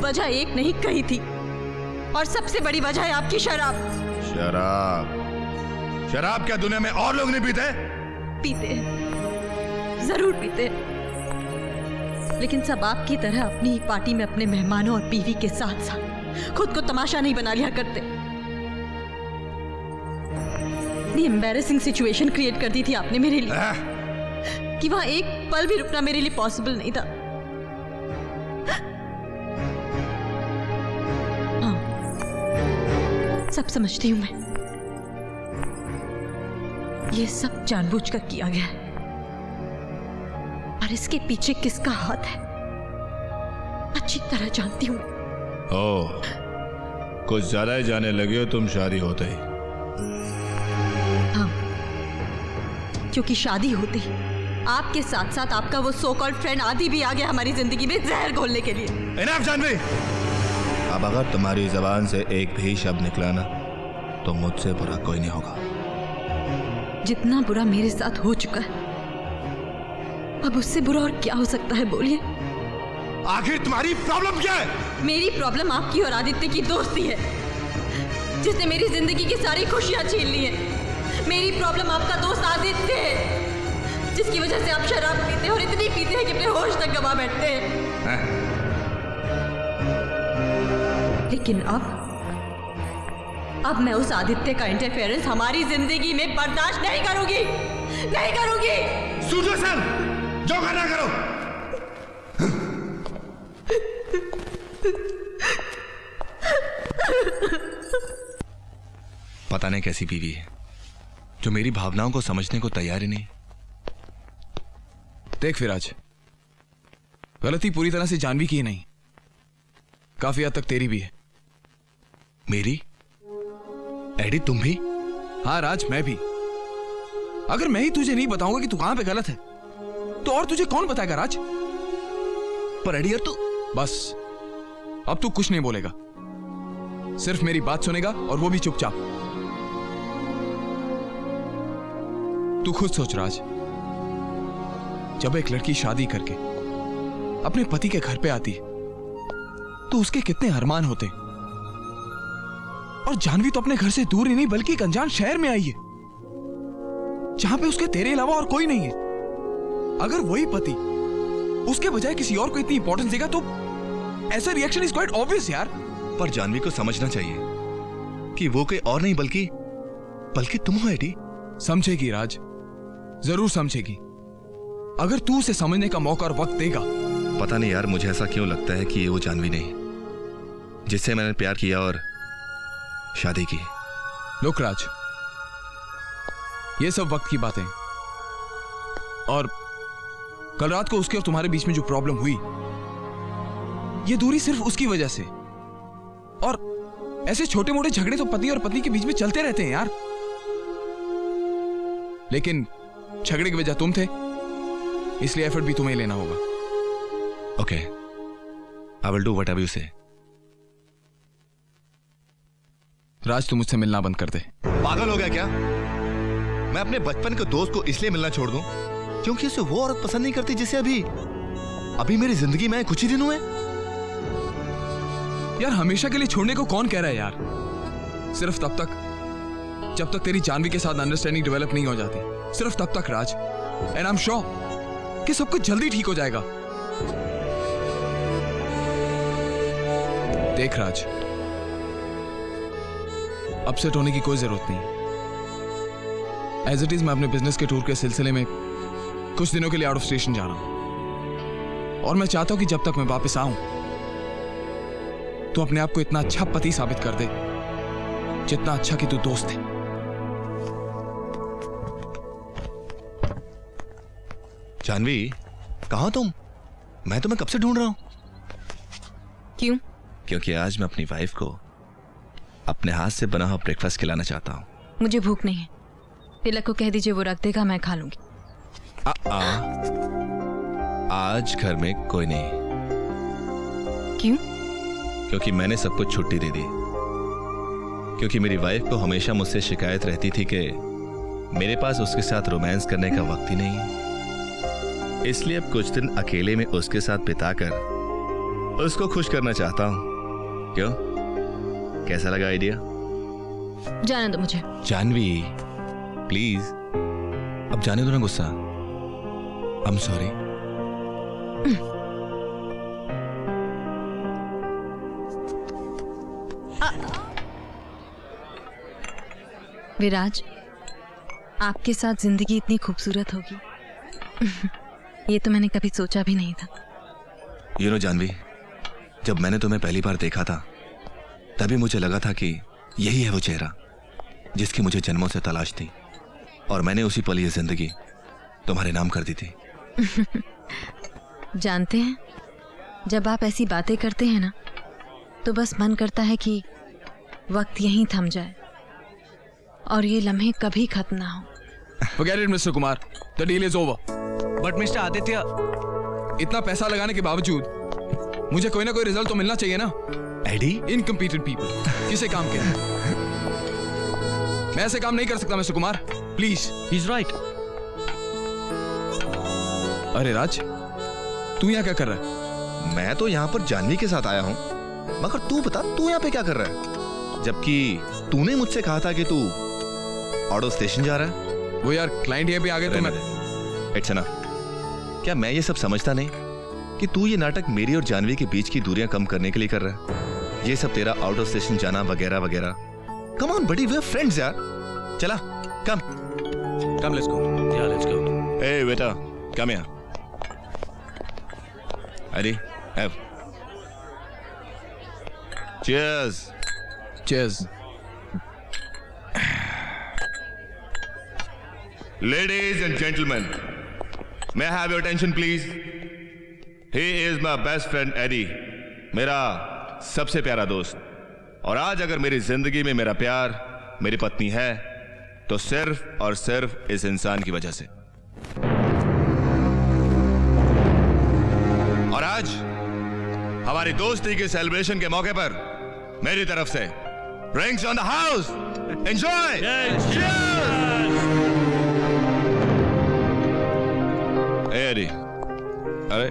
वजह एक नहीं कही थी, और सबसे बड़ी वजह है आपकी शराब। शराब? शराब क्या दुनिया में और लोग नहीं पीते? पीते हैं, जरूर पीते हैं, लेकिन सब आपकी तरह अपनी पार्टी में अपने मेहमानों और बीवी के साथ साथ खुद को तमाशा नहीं बना लिया करते। इतनी एम्बैरेसिंग सिचुएशन क्रिएट कर दी थी आपने मेरे लिए कि वहां एक पल भी रुकना मेरे लिए पॉसिबल नहीं था। हाँ, सब समझती हूं मैं, ये सब जानबूझकर किया गया है, और इसके पीछे किसका हाथ है अच्छी तरह जानती हूं। ओह, कुछ ज्यादा ही जाने लगे हो तुम शादी होते ही। हाँ, क्योंकि शादी होते ही आपके साथ साथ आपका वो सो कॉल्ड फ्रेंड आदि भी आ गया हमारी जिंदगी में जहर घोलने के लिए। इनफ जानवी, अब अगर तुम्हारी जबान से एक भी शब्द निकला ना तो मुझसे बुरा कोई नहीं होगा। जितना बुरा मेरे साथ हो चुका है, अब उससे बुरा और क्या हो सकता है, बोलिए। आखिर तुम्हारी प्रॉब्लम क्या है? मेरी प्रॉब्लम आपकी और आदित्य की दोस्ती है, जिसने मेरी जिंदगी की सारी खुशियां छीन ली हैं। मेरी प्रॉब्लम आपका दोस्त आदित्य है, जिसकी वजह से आप शराब पीते हैं, और इतनी पीते हैं कि अपने होश तक गवा बैठते हैं। लेकिन अब मैं उस आदित्य का इंटरफेरेंस हमारी जिंदगी में बर्दाश्त नहीं करूंगी, नहीं करूंगी। सूझो सर, जो करना करो। पता नहीं कैसी बीवी है जो मेरी भावनाओं को समझने को तैयार ही नहीं। देख विराज, गलती पूरी तरह से जानवी की ही नहीं, काफी हद तक तेरी भी है। मेरी? एडी तुम भी? हाँ राज, मैं भी। अगर मैं ही तुझे नहीं बताऊंगा कि तू कहां पे गलत है तो और तुझे कौन बताएगा राज? पर एडी यार तू बस अब तू कुछ नहीं बोलेगा, सिर्फ मेरी बात सुनेगा और वो भी चुपचाप। तू खुद सोच राज, जब एक लड़की शादी करके अपने पति के घर पे आती है तो उसके कितने अरमान होते। और जानवी तो अपने घर से दूर ही नहीं बल्कि एक अनजान शहर में आई है जहां पे उसके तेरे अलावा और कोई नहीं है। अगर वही पति उसके बजाय किसी और को इतनी इंपॉर्टेंस देगा तो ऐसा रिएक्शन इज क्वाइट ऑब्वियस यार। पर जानवी को समझना चाहिए कि वो कोई और नहीं बल्कि तुम हो एडी। समझेगी राज, जरूर समझेगी, अगर तू उसे समझने का मौका और वक्त देगा। पता नहीं यार, मुझे ऐसा क्यों लगता है कि ये वो जानवी नहीं जिससे मैंने प्यार किया और शादी की। लोक राज, ये सब वक्त की बातें, और कल रात को उसके और तुम्हारे बीच में जो प्रॉब्लम हुई ये दूरी सिर्फ उसकी वजह से। और ऐसे छोटे मोटे झगड़े तो पति और पत्नी के बीच में चलते रहते हैं यार, लेकिन झगड़े की वजह तुम थे, इसलिए एफर्ट भी तुम्हें लेना होगा। Okay, I will do whatever you से। राज, तुम मुझसे मिलना बंद कर दे। पागल हो गया क्या? मैं अपने बचपन के दोस्त को इसलिए मिलना छोड़ दूं क्योंकि उसे वो औरत पसंद नहीं करती जिसे अभी मेरी जिंदगी में कुछ ही दिन हुए। यार हमेशा के लिए छोड़ने को कौन कह रहा है यार? सिर्फ तब तक जब तक तेरी जानवी के साथ अंडरस्टैंडिंग डेवलप नहीं हो जाती, सिर्फ तब तक राज। एंड आई एम श्योर कि सब कुछ जल्दी ठीक हो जाएगा। देख राज, अपसेट होने की कोई जरूरत नहीं। एज इट इज मैं अपने बिजनेस के टूर के सिलसिले में कुछ दिनों के लिए आउट ऑफ स्टेशन जा रहा हूं, और मैं चाहता हूं कि जब तक मैं वापस आऊं तो अपने आप को इतना अच्छा पति साबित कर दे जितना अच्छा कि तू दोस्त है। जानवी, कहां तुम? मैं तुम्हें कब से ढूंढ रहा हूं। क्यों? क्योंकि आज मैं अपनी वाइफ को अपने हाथ से बना हुआ ब्रेकफास्ट खिलाना चाहता हूं। मुझे भूख नहीं है, तिलक को कह दीजिए वो रख देगा, मैं खा लूंगी। आज घर में कोई नहीं। क्यों? क्योंकि मैंने सब कुछ छुट्टी दे दी। क्योंकि मेरी वाइफ को हमेशा मुझसे शिकायत रहती थी कि मेरे पास उसके साथ रोमांस करने का वक्त ही नहीं है। इसलिए अब कुछ दिन अकेले में उसके साथ बिताकर उसको खुश करना चाहता हूं। क्यों, कैसा लगा आइडिया? जाने दो मुझे। जानवी प्लीज, अब जाने दो ना गुस्सा। आई एम सॉरी। विराज, आपके साथ जिंदगी इतनी खूबसूरत होगी ये तो मैंने कभी सोचा भी नहीं था। यू नो जानवी, जब मैंने तुम्हें पहली बार देखा था तभी मुझे लगा था कि यही है वो चेहरा जिसकी मुझे जन्मों से तलाश थी, और मैंने उसी पल ये जिंदगी तुम्हारे नाम कर दी थी। जानते हैं, जब आप ऐसी बातें करते हैं ना तो बस मन करता है कि वक्त यहीं थम जाए और ये लम्हे कभी खत्म ना हो। Forget it, Mr. Kumar. The deal is over. But mister Aditya, इतना पैसा लगाने के बावजूद मुझे कोई ना कोई रिजल्ट तो मिलना चाहिए ना। एडी, इनकम्पीटेंट पीपल किसे काम के? मैं ऐसे काम नहीं कर सकता mister Kumar, please. He is right. अरे राज, तू यहाँ क्या कर रहा है? मैं तो यहाँ पर जानवी के साथ आया हूँ, मगर तू बता, तू यहाँ पे क्या कर रहा है? जबकि तूने मुझसे कहा था कि तू आउट ऑफ स्टेशन जा रहा है। वो यार क्लाइंट यहाँ पे आ गए तो मैं। It's enough. क्या मैं ये सब समझता नहीं कि तू ये नाटक मेरी और जानवी के बीच की दूरियां कम करने के लिए कर रहा है? ये सब तेरा आउट ऑफ स्टेशन जाना वगैरह वगैरह। Come on buddy, we are friends यार। चला, कम लेट्स गो। या लेट्स गो। ए बेटा, कम हियर। अरे have cheers. Cheers. Ladies and gentlemen, may I have your attention please? He is my best friend Eddie, मेरा सबसे प्यारा दोस्त। और आज अगर मेरी जिंदगी में मेरा प्यार मेरी पत्नी है तो सिर्फ और सिर्फ इस इंसान की वजह से। और आज हमारी दोस्ती के सेलिब्रेशन के मौके पर मेरी तरफ से drinks on the house. Enjoy. Eddie, अरे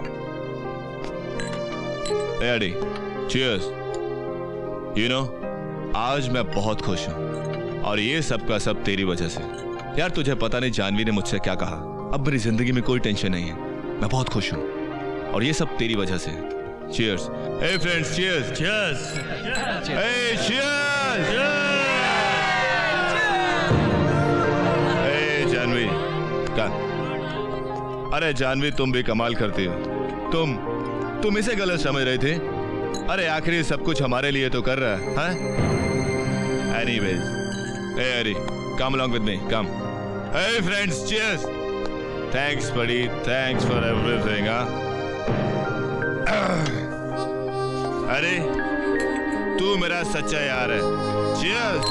एडी, चीयर्स। यू नो, आज मैं बहुत खुश हूं और ये सब का सब तेरी वजह से। यार तुझे पता नहीं जानवी ने मुझसे क्या कहा। अब मेरी जिंदगी में कोई टेंशन नहीं है, मैं बहुत खुश हूं और ये सब तेरी वजह से। Cheers. Hey friends, cheers. Cheers. Hey cheers. Hey Janvi का, अरे जानवी तुम भी कमाल करती हो। तुम इसे गलत समझ रहे थे। अरे आखिर सब कुछ हमारे लिए तो कर रहा है, हाँ? Anyways, hey Eddie, come along with me, come. Hey friends, cheers. Thanks buddy, thanks for everything, हाँ? अरे तू मेरा सच्चा यार है। Cheers.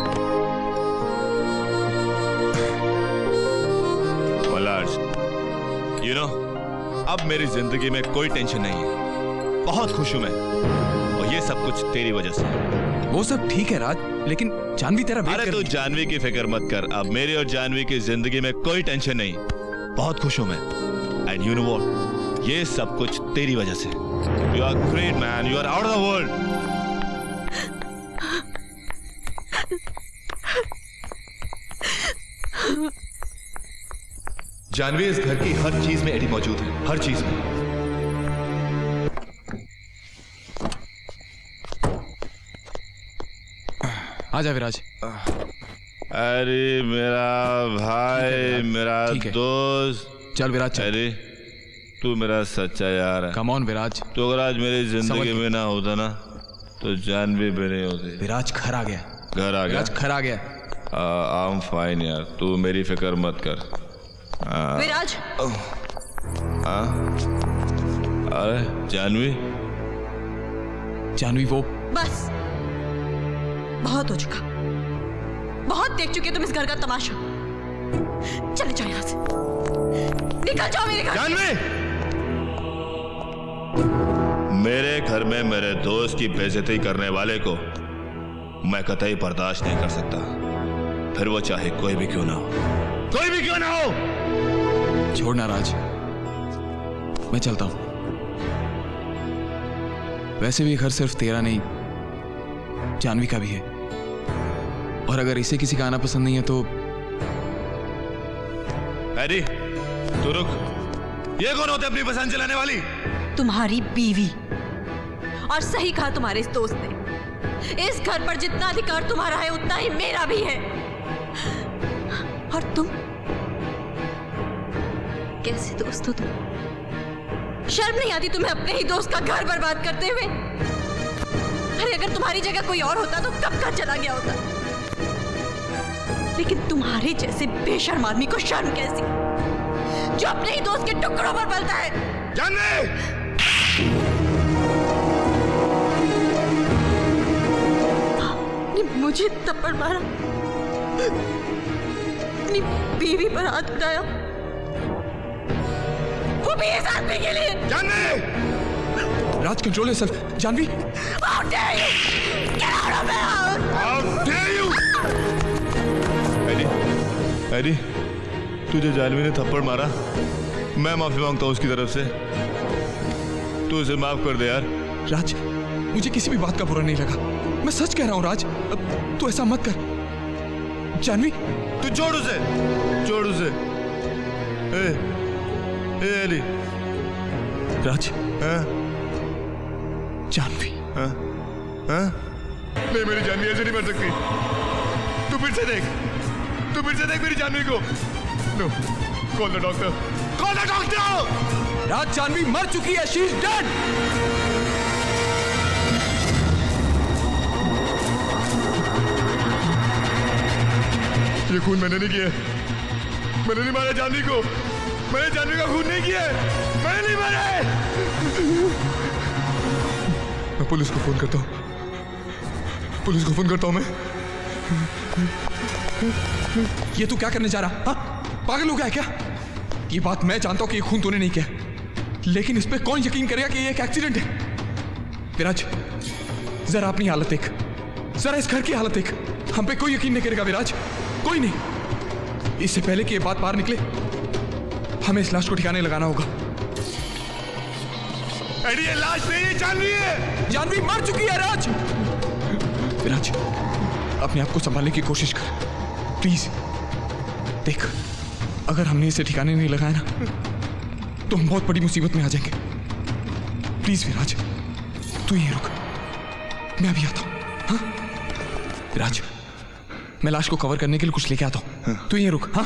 Mallards, you know, अब मेरी जिंदगी में कोई टेंशन नहीं है। बहुत खुश हूं मैं और ये सब कुछ तेरी वजह से। वो सब ठीक है राज, लेकिन जानवी तेरा वेट अरे कर तू रही है। जानवी की फिक्र मत कर। अब मेरी और जानवी की जिंदगी में कोई टेंशन नहीं। बहुत खुश हूं मैं। एंड यू नो व्हाट, ये सब कुछ तेरी वजह से। You are great man, you are out of the world. Janvi इस घर की हर चीज में एडी मौजूद है, हर चीज में। आजा विराज। अरे मेरा भाई, मेरा ठीक है। दोस्त। चल विराज चल। अरे तू मेरा सच्चा यार है। कम ऑन विराज। तो अगर आज मेरी समझ जिंदगी गया। में ना होता ना तो जानवी भी नहीं होती। विराज घर आ गया। घर आ गया। विराज घर आ गया। आई एम फाइन यार, तू मेरी फिक्र मत कर। विराज, अरे जानवी, जानवी वो बस बहुत हो चुका। बहुत देख चुके तुम इस घर का तमाशा। चले जाओ यहाँ से, निकल जाओ मेरे घर। जानवी, मेरे घर में मेरे दोस्त की बेइज्जती करने वाले को मैं कतई बर्दाश्त नहीं कर सकता, फिर वो चाहे कोई भी क्यों ना हो। कोई भी क्यों ना हो। छोड़ना राज, मैं चलता हूं। वैसे भी घर सिर्फ तेरा नहीं, जानवी का भी है। और अगर इसे किसी का आना पसंद नहीं है तो एडी, तू रुक। ये कौन होते अपनी पसंद चलाने वाली? तुम्हारी बीवी। और सही कहा तुम्हारे इस दोस्त ने। इस घर पर जितना अधिकार तुम्हारा है उतना ही मेरा भी है। और तुम कैसे दोस्त हो तुम? शर्म नहीं आती तुम्हें अपने ही दोस्त का घर बर्बाद करते हुए? अरे अगर तुम्हारी जगह कोई और होता तो कब का चला गया होता। लेकिन तुम्हारे जैसे बेशर्म आदमी को शर्म कैसी, जो अपने ही दोस्त के टुकड़ों पर पलता है। जानवी! मुझे थप्पड़ मारा, अपनी बीवी पर हाथ उठाया, वो भी इस आदमी के लिए। Janvi! Raj control yourself. Janvi, How dare you! Get out of my house! How dare you! Eddie, Eddie, तुझे जानवी ने थप्पड़ मारा, मैं माफी मांगता हूँ उसकी तरफ से। तू उसे माफ कर दे यार। राज, मुझे किसी भी बात का बुरा नहीं लगा। मैं सच कह रहा हूँ राज, तू ऐसा मत कर। जानवी, तू छोड़ उसे, छोड़ उसे। ए एडी। राज, हाँ? जानवी। हाँ? हाँ? नहीं, मेरी जानवी ऐसे नहीं मर सकती। तू फिर से देख, तू फिर से देख मेरी जानवी को। No, call the doctor, call the doctor. Raj, Janvi मर चुकी है। She is dead. ये खून मैंने नहीं किया, मैंने नहीं मारा जानवी को, मैंने जानवी का खून नहीं किया, मैंने नहीं मारा है। मैं पुलिस को फोन करता हूँ, पुलिस को फोन करता हूँ मैं। ये तू क्या करने जा रहा? हाँ, पागल हो गया है क्या? ये बात मैं जानता हूँ कि ये खून तूने नहीं किया, लेकिन इस पे कौन यकीन करेगा कि ये एक एक्सीडेंट है? विराज, जरा अपनी हालत देख, जरा इस घर की हालत देख। हम पे कोई यकीन नहीं करेगा विराज, कोई नहीं। इससे पहले कि ये बात बाहर निकले, हमें इस लाश को ठिकाने लगाना होगा। एडी, ये लाश नहीं है, जानवी है। जानवी मर चुकी है राज। विराज, अपने आप को संभालने की कोशिश कर प्लीज। देख, अगर हमने इसे ठिकाने नहीं लगाया ना, तो हम बहुत बड़ी मुसीबत में आ जाएंगे। प्लीज विराज, तू यहीं रुक, मैं अभी आता हूं। हाँ विराज, मैं लाश को कवर करने के लिए कुछ लेके आता हूं, तू यहीं रुक। हाँ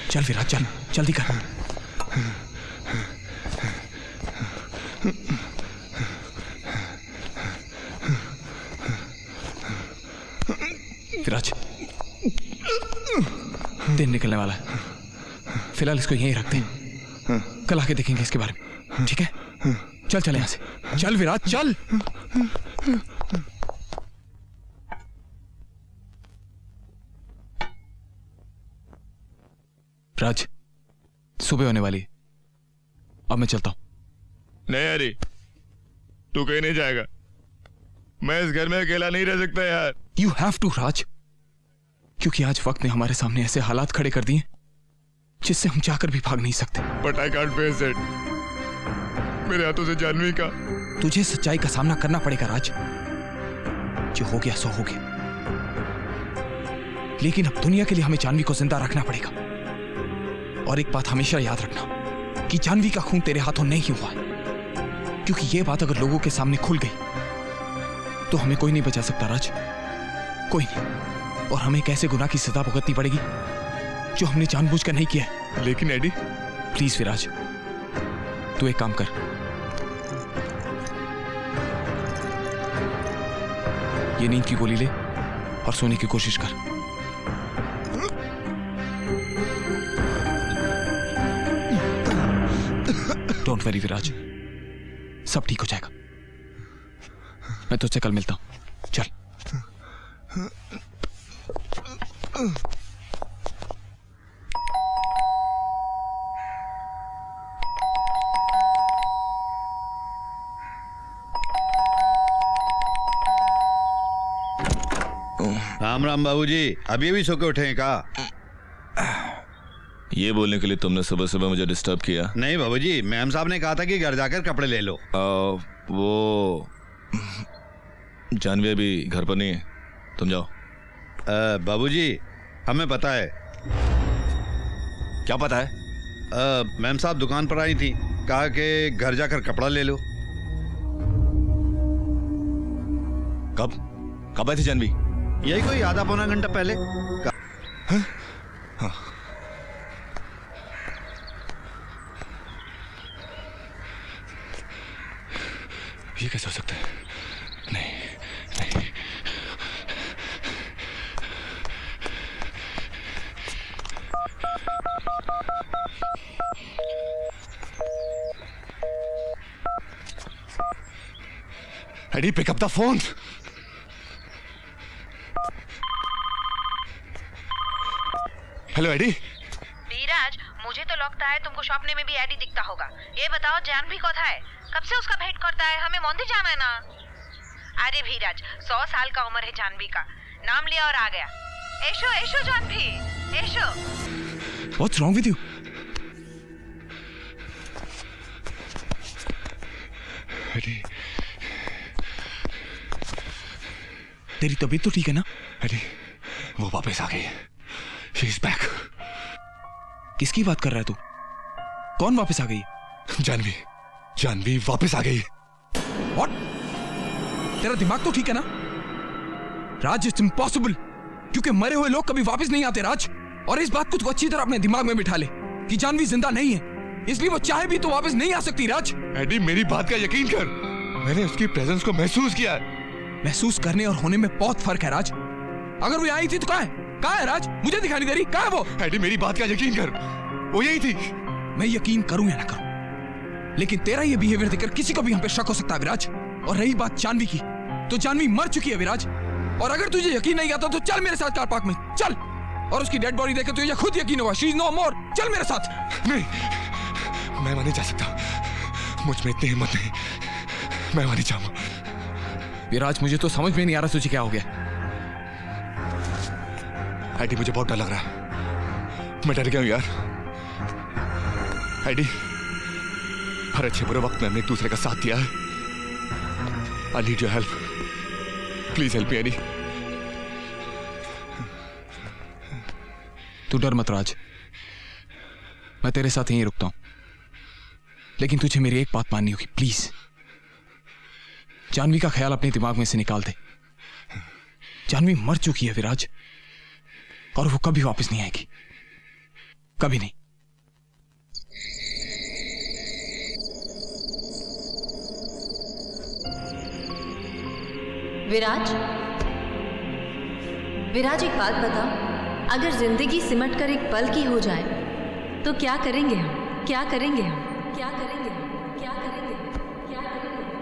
चल विराज, चल, जल्दी कर। विराज, दिन निकलने वाला है, फिलहाल इसको यहीं रखते हैं, कल आके देखेंगे इसके बारे में, ठीक है? चल चल, यहां से चल विराज, चल। राज, सुबह होने वाली है, अब मैं चलता हूं। नहीं हरी, तू कहीं नहीं जाएगा। मैं इस घर में अकेला नहीं रह सकता यार। यू हैव टू राज, क्योंकि आज वक्त ने हमारे सामने ऐसे हालात खड़े कर दिए जिससे हम चाहकर भी भाग नहीं सकते। But I can't face it. मेरे हाथों से जानवी का। तुझे सच्चाई का सामना करना पड़ेगा राज, जो हो गया सो हो गया, लेकिन अब दुनिया के लिए हमें जानवी को जिंदा रखना पड़ेगा। और एक बात हमेशा याद रखना कि जानवी का खून तेरे हाथों नहीं हुआ है, क्योंकि यह बात अगर लोगों के सामने खुल गई तो हमें कोई नहीं बचा सकता राज, कोई नहीं। और हमें एक ऐसे गुनाह की सजा भुगतनी पड़ेगी जो हमने जानबूझकर नहीं किया है। लेकिन एडी, प्लीज विराज, तू एक काम कर, ये नींद की गोली ले और सोने की कोशिश कर। डोंट वरी विराज, सब ठीक हो जाएगा। मैं तुझसे कल मिलता हूं, चल। राम राम बाबूजी, अभी भी सो के उठे हैं का? ये बोलने के लिए तुमने सुबह सुबह मुझे डिस्टर्ब किया? नहीं बाबूजी, मैम साहब ने कहा था कि घर जाकर कपड़े ले लो। वो जानवी अभी घर पर नहीं है, तुम जाओ। बाबूजी, हमें पता है। क्या पता है? मैम साहब दुकान पर आई थी, कहा कि घर जाकर कपड़ा ले लो। कब आई थी जानवी? यही कोई आधा पौना घंटा पहले। हाँ। ये कैसे हो सकता है? नहीं नहीं, Eddie, pick up the phone. Hello Eddie. Dheeraj, मुझे तो लगता है तुमको सपने में भी एडी दिखता होगा। ये बताओ, जानवी कौन है? कब से उसका भेंट करता है? हमें मंदिर जाना है ना। अरे धीरज, 100 साल का उम्र है जानवी का, नाम लिया और आ गया। एशो एशो जानवी, एशो। What's wrong with you? Eddie, तेरी तबीयत तो ठीक है ना? एडी, वो वापस आ गई। She is back. किसकी बात कर रहा है तू? कौन वापस आ गई? जानवी वापस आ गई। What? तेरा दिमाग तो ठीक है ना? राज, इट्स इम्पॉसिबल, क्योंकि मरे हुए लोग कभी वापस नहीं आते राज। और इस बात को तू अच्छी तरह अपने दिमाग में बिठा ले कि जानवी जिंदा नहीं है, इसलिए वो चाहे भी तो वापस नहीं आ सकती। राज, एडी मेरी बात का यकीन कर, मैंने उसकी प्रेजेंस को महसूस किया है। महसूस करने और होने में बहुत फर्क है राज। अगर वो आई थी तो कहाँ है? कहाँ है राज? मुझे दिखाई नहीं दे रही। कहाँ है वो? एडी मेरी बात का यकीन कर, वो यही थी। मैं यकीन करूं या ना करूं, लेकिन तेरा ये बिहेवियर देखकर किसी को भी हम पे शक हो सकता है विराज। और रही बात जानवी की, तो जानवी मर चुकी है विराज। और अगर तुझे यकीन नहीं आता तो चल मेरे साथ कार पार्क में, चल। और उसकी डेड बॉडी देखकर तुझे खुद यकीन होगा, शी इज नो मोर। चल मेरे साथ। नहीं, मैं वहां नहीं जा सकता, मुझ में इतनी हिम्मत नहीं, मैं वहां नहीं जाऊंगा। विराज, मुझे तो समझ में नहीं आ रहा तुझे क्या हो गया। एडी मुझे बहुत डर लग रहा है, मैं डर गया हूं यार। एडी, हर अच्छे बुरे वक्त में हमने एक दूसरे का साथ दिया है। I need your help, please help me Eddie. तू डर मत राज, मैं तेरे साथ यहीं रुकता हूं, लेकिन तुझे मेरी एक बात माननी होगी प्लीज। जानवी का ख्याल अपने दिमाग में से निकाल दे। जानवी मर चुकी है विराज, और वो कभी वापस नहीं आएगी, कभी नहीं। विराज, विराज एक बात बता, अगर जिंदगी सिमट कर एक पल की हो जाए तो क्या करेंगे हम? क्या करेंगे हम? क्या करेंगे हम? क्या करेंगे हम? क्या करेंगे हम?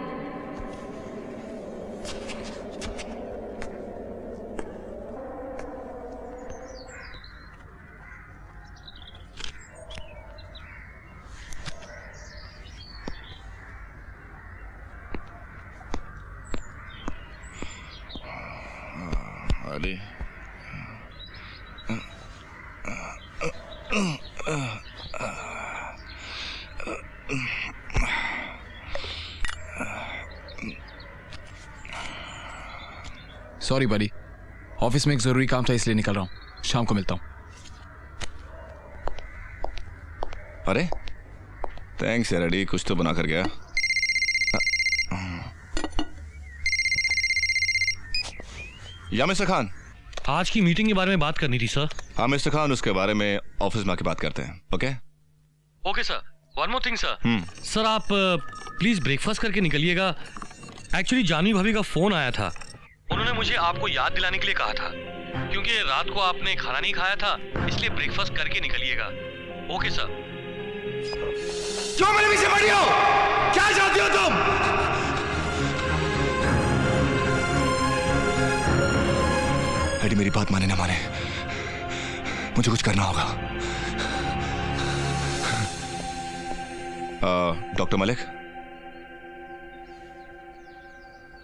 अरे सॉरी बडी, ऑफिस में एक जरूरी काम था इसलिए निकल रहा हूं। शाम को मिलता हूं। अरे थैंक्स यार एडी, कुछ तो बना कर गया। या मिस्टर खान, आज की मीटिंग के बारे में बात करनी थी सर। हाँ मिस्टर खान, उसके बारे में ऑफिस में आके बात करते हैं। Okay okay sir. One more thing sir. Sir आप प्लीज ब्रेकफास्ट करके निकलिएगा। एक्चुअली जानवी भाभी का फोन आया था, उन्होंने मुझे आपको याद दिलाने के लिए कहा था, क्योंकि रात को आपने खाना नहीं खाया था, इसलिए ब्रेकफास्ट करके निकलिएगा। Okay sir. क्यों मेरे पीछे पड़ी हो? क्या चाहती हो तुम? एडी मेरी बात माने ना माने, मुझे कुछ करना होगा। Doctor Malik.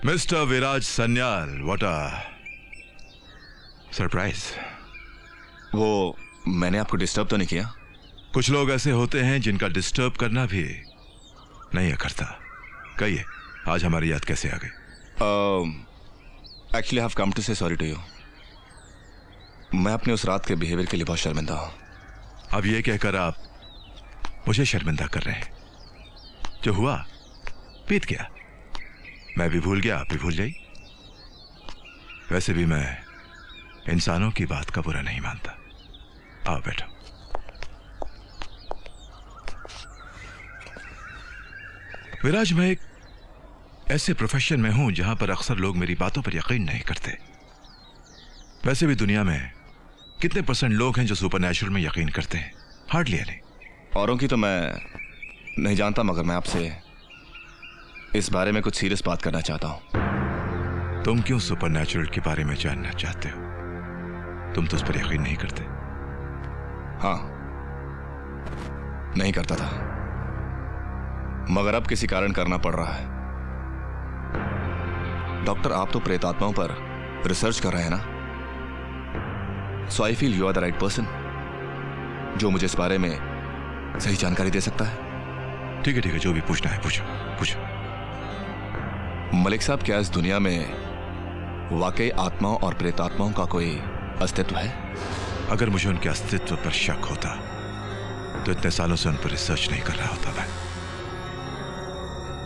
Mister Viraj Sanyal, what a surprise. वो मैंने आपको डिस्टर्ब तो नहीं किया? कुछ लोग ऐसे होते हैं जिनका डिस्टर्ब करना भी नहीं करता। कहिए, आज हमारी याद कैसे आ गई? Actually I have come to say sorry to you. मैं अपने उस रात के बिहेवियर के लिए बहुत शर्मिंदा हूं। अब ये कहकर आप मुझे शर्मिंदा कर रहे हैं? जो हुआ बीत गया, मैं भी भूल गया, आप भी भूल जाइए। वैसे भी मैं इंसानों की बात का बुरा नहीं मानता। आओ बैठो। विराज, मैं एक ऐसे प्रोफेशन में हूं जहां पर अक्सर लोग मेरी बातों पर यकीन नहीं करते। वैसे भी दुनिया में कितने परसेंट लोग हैं जो सुपरनैचुरल में यकीन करते हैं? Hardly any. औरों की तो मैं नहीं जानता, मगर मैं आपसे इस बारे में कुछ सीरियस बात करना चाहता हूं। तुम क्यों सुपरनैचुरल के बारे में जानना चाहते हो? तुम तो उस पर यकीन नहीं करते। हाँ, नहीं करता था, मगर अब किसी कारण करना पड़ रहा है। डॉक्टर, आप तो प्रेतात्माओं पर रिसर्च कर रहे हैं ना? So I feel you are the right person जो मुझे इस बारे में सही जानकारी दे सकता है। ठीक है, जो भी पूछना है पूछो पूछो। मलिक साहब, क्या इस दुनिया में वाकई आत्माओं और प्रेतात्माओं का कोई अस्तित्व है? अगर मुझे उनके अस्तित्व पर शक होता तो इतने सालों से उन पर रिसर्च नहीं कर रहा होता मैं।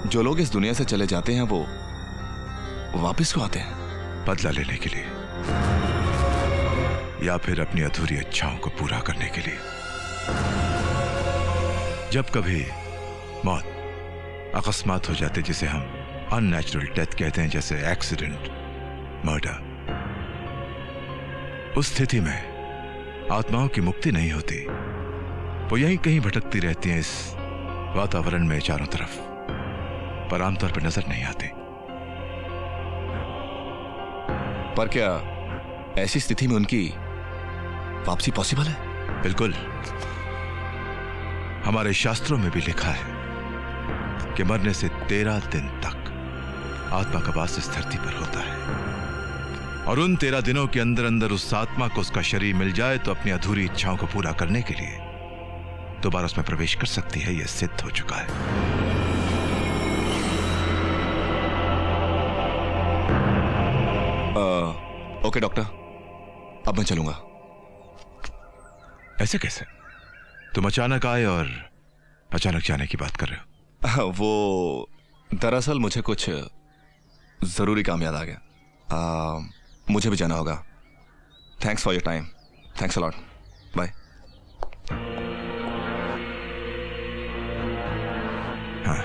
जो लोग इस दुनिया से चले जाते हैं वो वापस क्यों आते हैं? बदला लेने के लिए। या फिर अपनी अधूरी इच्छाओं को पूरा करने के लिए। जब कभी मौत अकस्मात हो जाती, जिसे हम अननेचुरल डेथ कहते हैं, जैसे एक्सीडेंट, मर्डर, उस स्थिति में आत्माओं की मुक्ति नहीं होती। वो यहीं कहीं भटकती रहती हैं इस वातावरण में चारों तरफ, पर आमतौर पर नजर नहीं आती। पर क्या ऐसी स्थिति में उनकी वापसी पॉसिबल है? बिल्कुल। हमारे शास्त्रों में भी लिखा है कि मरने से 13 दिन तक आत्मा का वास इस धरती पर होता है, और उन 13 दिनों के अंदर अंदर उस आत्मा को उसका शरीर मिल जाए तो अपनी अधूरी इच्छाओं को पूरा करने के लिए दोबारा उसमें प्रवेश कर सकती है। यह सिद्ध हो चुका है। ओके डॉक्टर, अब मैं चलूंगा। ऐसे कैसे? तुम अचानक आए और अचानक जाने की बात कर रहे हो? वो दरअसल मुझे कुछ जरूरी काम याद आ गया। मुझे भी जाना होगा। Thanks for your time. Thanks a lot. Bye. हाँ,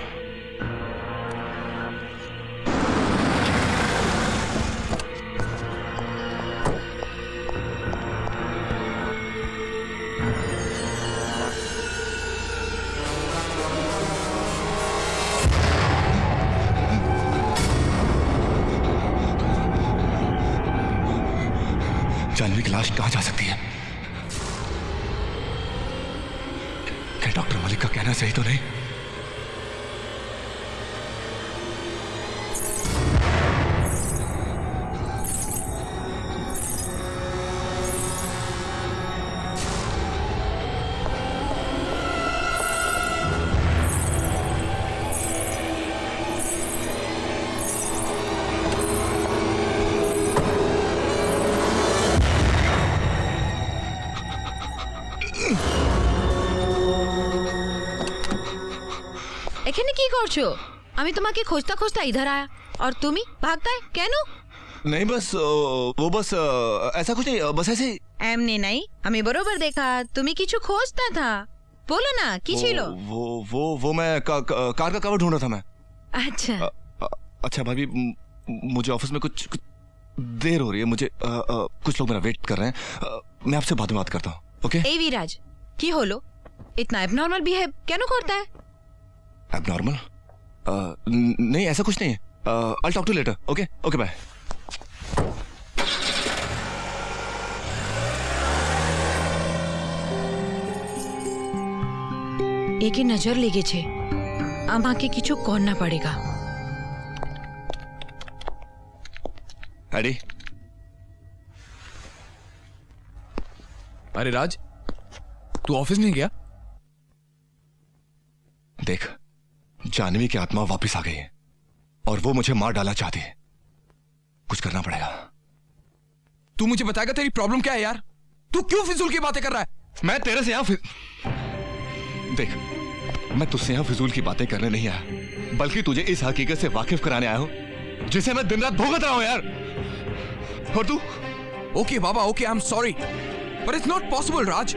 जानवी की लाश कहां जा सकती है? क्या डॉक्टर मलिक का कहना सही तो नहीं? এখানে কি করছো? আমি তোমাকে খুঁজতে খুঁজতে इधर आया और तुम ही भागता है কেন? नहीं बस वो बस ऐसा कुछ नहीं, बस ऐसे ही। এমনি নাই, আমি বরাবর দেখা তুমি কিছু खोजता था। बोलो ना কি ছিল? वो मैं कार का कवर ढूंढ रहा था मैं। अच्छा। अच्छा भाभी, मुझे ऑफिस में कुछ देर हो रही है। मुझे कुछ लोग मेरा वेट कर रहे हैं। मैं आपसे बाद में बात करता हूँ। ओके? এই বিরাজ কি হলো? इतना एबनॉर्मल बिहेव কেন করता है? एबनॉर्मल? नहीं ऐसा कुछ नहीं है। I'll talk to you later. Okay okay bye. একে নজর লেগেছে, আমাকে কিছু করনা पड़ेगा। एडी। अरे राज, तू ऑफिस नहीं गया? देख, जानवी की आत्मा वापस आ गई है और वो मुझे मार डालना चाहती है। कुछ करना पड़ेगा। तू मुझे बताएगा तेरी प्रॉब्लम क्या है यार? तू क्यों फिजूल की बातें कर रहा है? मैं तेरे से यहां देख, मैं तुझसे यहां फिजूल की बातें करने नहीं आया, बल्कि तुझे इस हकीकत से वाकिफ कराने आया हूं जिसे मैं दिन रात भुगत रहा हूं यार। और तू? ओके बाबा, okay, I am sorry, but it's not possible Raj.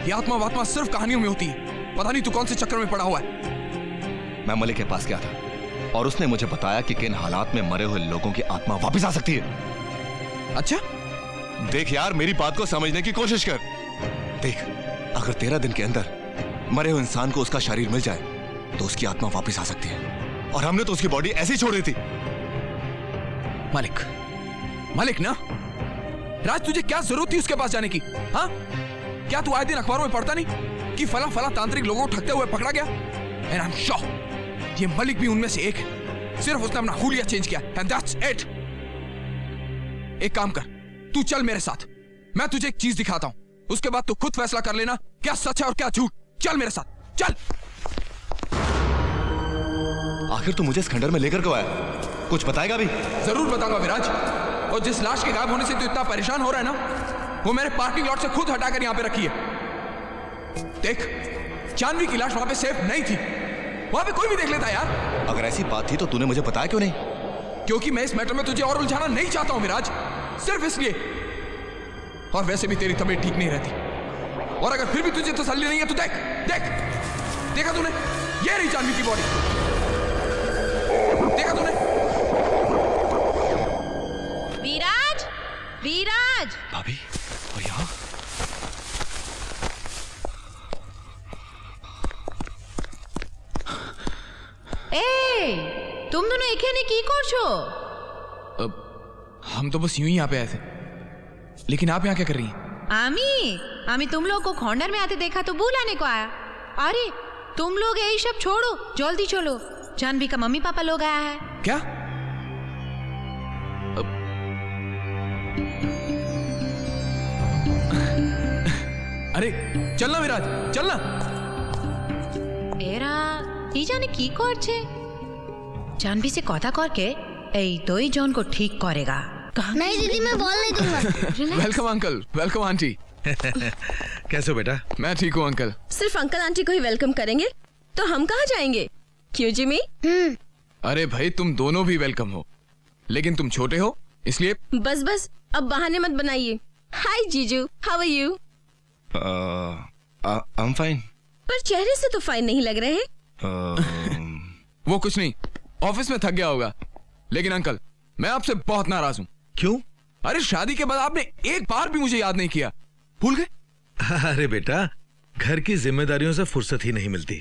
ये आत्मा वात्मा सिर्फ कहानियों में होती है। पता नहीं तू कौन से चक्कर में पड़ा हुआ है। मैं मलिक के पास गया था और उसने मुझे बताया कि किन हालात में मरे हुए लोगों की आत्मा वापस आ सकती है। अच्छा? देख यार, मेरी बात को समझने की कोशिश कर। देख, अगर 13 दिन के अंदर मरे हुए इंसान को उसका शरीर मिल जाए तो उसकी आत्मा वापस आ सकती है, और हमने तो उसकी बॉडी ऐसे ही छोड़ दी थी। मलिक ना राज, तुझे क्या जरूरत थी उसके पास जाने की? हाँ, क्या तू आए दिन अखबारों में पढ़ता नहीं कि फला फला तांत्रिक लोगों को ठगते हुए पकड़ा गया? एंड आई एम श्योर ये मलिक भी उनमें से एक है। सिर्फ उसने अपना हुलिया चेंज किया, एंड दैट्स इट। एक काम कर, तू चल मेरे साथ, मैं तुझे एक चीज दिखाता हूं, उसके बाद तू खुद फैसला कर लेना क्या सच है और क्या झूठ। चल मेरे साथ, चल। आखिर तू मुझे इस खंडर में लेकर क्यों आया? कुछ बताएगा भी? जरूर बताऊंगा विराज। और जिस लाश के गायब होने से तू इतना परेशान हो रहा है ना, वो मैंने पार्किंग लॉट से खुद हटाकर यहां पे रखी है। देख, जानवी की लाश वहां पे सेफ नहीं थी, वहां पे कोई भी देख लेता यार। अगर ऐसी बात थी तो तूने मुझे बताया क्यों नहीं? क्योंकि मैं इस मैटर में तुझे और उलझाना नहीं चाहता हूं विराज, सिर्फ इसलिए। और वैसे भी तेरी तबीयत ठीक नहीं रहती, और अगर फिर भी तुझे तसल्ली नहीं है तो देख देख, देखा तूने, ये रही जानवी की बॉडी, देखा तूने? विराज, विराज। भाभी, और यहाँ? तुम दोनों এখানে কি করছো? हम तो बस यूं ही यहाँ पे आए थे, लेकिन आप यहाँ क्या कर रही हैं? आमी तुम लोग को खंडर में आते देखा तो बुलाने को आया। अरे तुम लोग यही सब छोड़ो, जल्दी चलो, जानवी का मम्मी पापा लोग आया है। क्या? अरे चलना विराज, चलना। এরা কি জানে কি করছে। जानवी से কথা করকে এই দুই জন को ठीक करेगा। नहीं दीदी, मैं बोल नहीं दूंगा। Welcome uncle, welcome aunty. कैसे हो बेटा? मैं ठीक हूँ अंकल। सिर्फ अंकल आंटी को ही वेलकम करेंगे तो हम कहाँ जाएंगे? क्यों जिमी? अरे भाई तुम दोनों भी वेलकम हो, लेकिन तुम छोटे हो इसलिए। बस बस अब बहाने मत बनाइए। हाय जीजू, how are you? I am fine. पर चेहरे से तो फाइन नहीं लग रहे हैं। वो कुछ नहीं, ऑफिस में थक गया होगा। लेकिन अंकल मैं आपसे बहुत नाराज हूँ। क्यों? अरे शादी के बाद आपने एक बार भी मुझे याद नहीं किया, भूल गए? अरे बेटा, घर की जिम्मेदारियों से फुर्सत ही नहीं मिलती।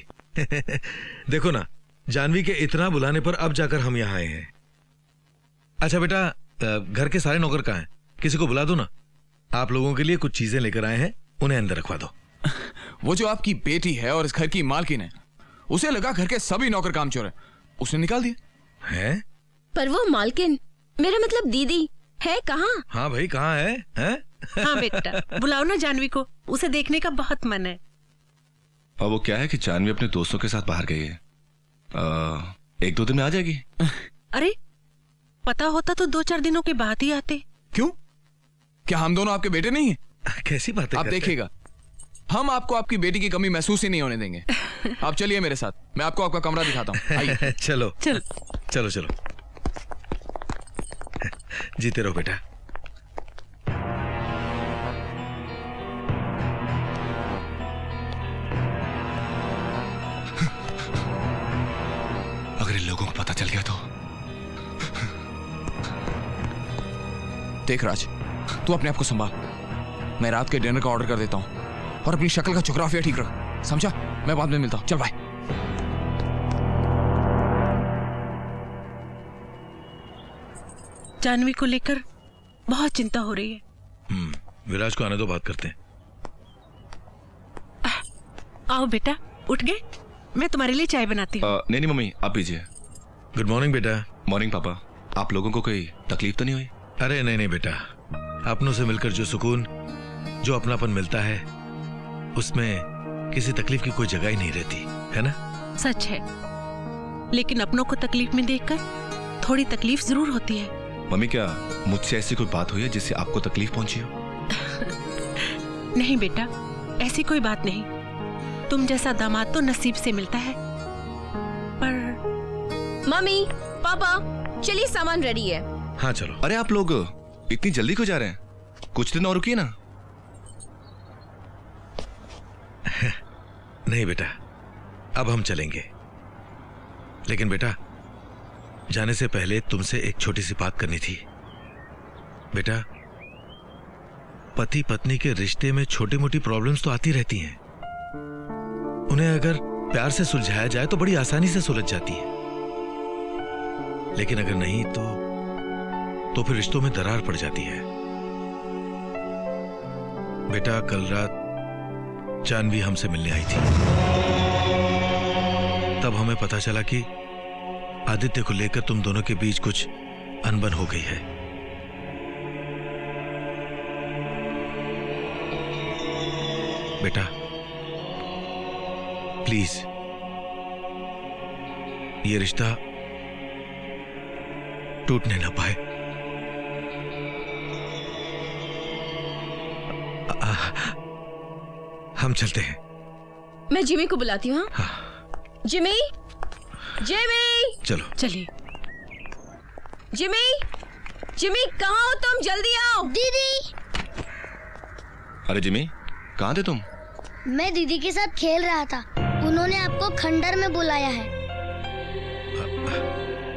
देखो ना, जानवी के इतना बुलाने पर अब जाकर हम यहाँ आए हैं। अच्छा बेटा, घर के सारे नौकर कहाँ हैं? किसी को बुला दो ना। आप लोगों के लिए कुछ चीजें लेकर आए हैं, उन्हें अंदर रखवा दो। वो जो आपकी बेटी है और इस घर की मालकिन है, उसे लगा घर के सभी नौकर कामचोर है, उसने निकाल दिया। हैं? पर वो मालकिन, मेरा मतलब दीदी, है कहाँ? हाँ भाई, कहाँ है? हैं? हाँ बेटा, बुलाओ ना जानवी को, उसे देखने का बहुत मन है। और वो क्या है कि जानवी अपने दोस्तों के साथ बाहर गई है, 1-2 दिन में आ जाएगी। अरे पता होता तो 2-4 दिनों के बाद ही आते। क्यों? क्या हम दोनों आपके बेटे नहीं हैं? कैसी बातें आप देखिएगा, हम आपको आपकी बेटी की कमी महसूस ही नहीं होने देंगे। आप चलिए मेरे साथ, मैं आपको आपका कमरा दिखाता हूँ। आइए। चलो चलो चलो चलो, जीते रहो बेटा। अगर इन लोगों को पता चल गया तो। देख राज, तू अपने आप को संभाल, मैं रात के डिनर का ऑर्डर कर देता हूँ, और अपनी शक्ल का जोग्राफिया ठीक रख, समझा? मैं बाद में मिलता हूँ, चल बाय। जानवी को लेकर बहुत चिंता हो रही है। विराज को आने दो, बात करते हैं। आओ बेटा, उठ गए? मैं तुम्हारे लिए चाय बनाती हूँ। नहीं मम्मी, आप पीजिए। गुड मॉर्निंग बेटा। मॉर्निंग पापा। आप लोगों को कोई तकलीफ तो नहीं हुई? अरे नहीं नहीं बेटा, अपनों से मिलकर जो सुकून, जो अपनापन मिलता है, उसमें किसी तकलीफ की कोई जगह ही नहीं रहती, है ना? सच है, लेकिन अपनों को तकलीफ में देखकर थोड़ी तकलीफ जरूर होती है। मम्मी, क्या मुझसे ऐसी कोई बात हुई है जिससे आपको तकलीफ पहुंची हो? नहीं बेटा, ऐसी कोई बात नहीं। तुम जैसा दामाद तो नसीब से मिलता है। पर मम्मी पापा, चलिए सामान रेडी है। हाँ चलो। अरे आप लोग इतनी जल्दी क्यों जा रहे हैं? कुछ दिन और रुकिए ना। नहीं बेटा, अब हम चलेंगे। लेकिन बेटा, जाने से पहले तुमसे एक छोटी सी बात करनी थी। बेटा, पति पत्नी के रिश्ते में छोटी मोटी प्रॉब्लम्स तो आती रहती हैं। उन्हें अगर प्यार से सुलझाया जाए तो बड़ी आसानी से सुलझ जाती है, लेकिन अगर नहीं तो फिर रिश्तों में दरार पड़ जाती है। बेटा, कल रात जानवी हमसे मिलने आई थी। तब हमें पता चला कि आदित्य को लेकर तुम दोनों के बीच कुछ अनबन हो गई है। बेटा प्लीज, ये रिश्ता टूटने ना पाए। हम चलते हैं। मैं जिमी को बुलाती हूँ। हाँ। जिमी, जिमी, चलो चलिए। जिमी, जिमी कहाँ हो तुम? जल्दी आओ। दीदी, अरे जिमी, कहाँ थे तुम? मैं दीदी के साथ खेल रहा था, उन्होंने आपको खंडर में बुलाया है।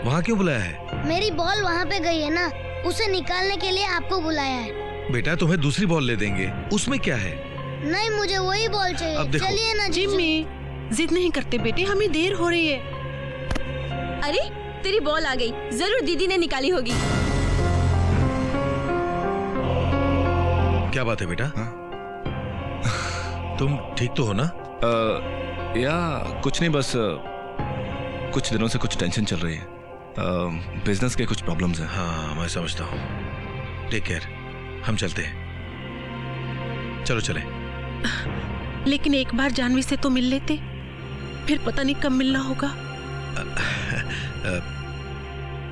वहाँ क्यों बुलाया है? मेरी बॉल वहाँ पे गई है ना, उसे निकालने के लिए आपको बुलाया है। बेटा तुम्हें दूसरी बॉल ले देंगे, उसमें क्या है? नहीं, मुझे वही बॉल चाहिए। चलिए ना जिमी, जिद नहीं करते बेटे, हमें देर हो रही है। अरे तेरी बॉल आ गई, जरूर दीदी ने निकाली होगी। क्या बात है बेटा? तुम ठीक तो हो ना? या कुछ नहीं, बस कुछ दिनों से कुछ टेंशन चल रही है। बिजनेस के कुछ प्रॉब्लम्स हैं। हाँ मैं समझता हूँ। टेक केयर, हम चलते हैं। चलो चलें। लेकिन एक बार जानवी से तो मिल लेते, फिर पता नहीं कब मिलना होगा।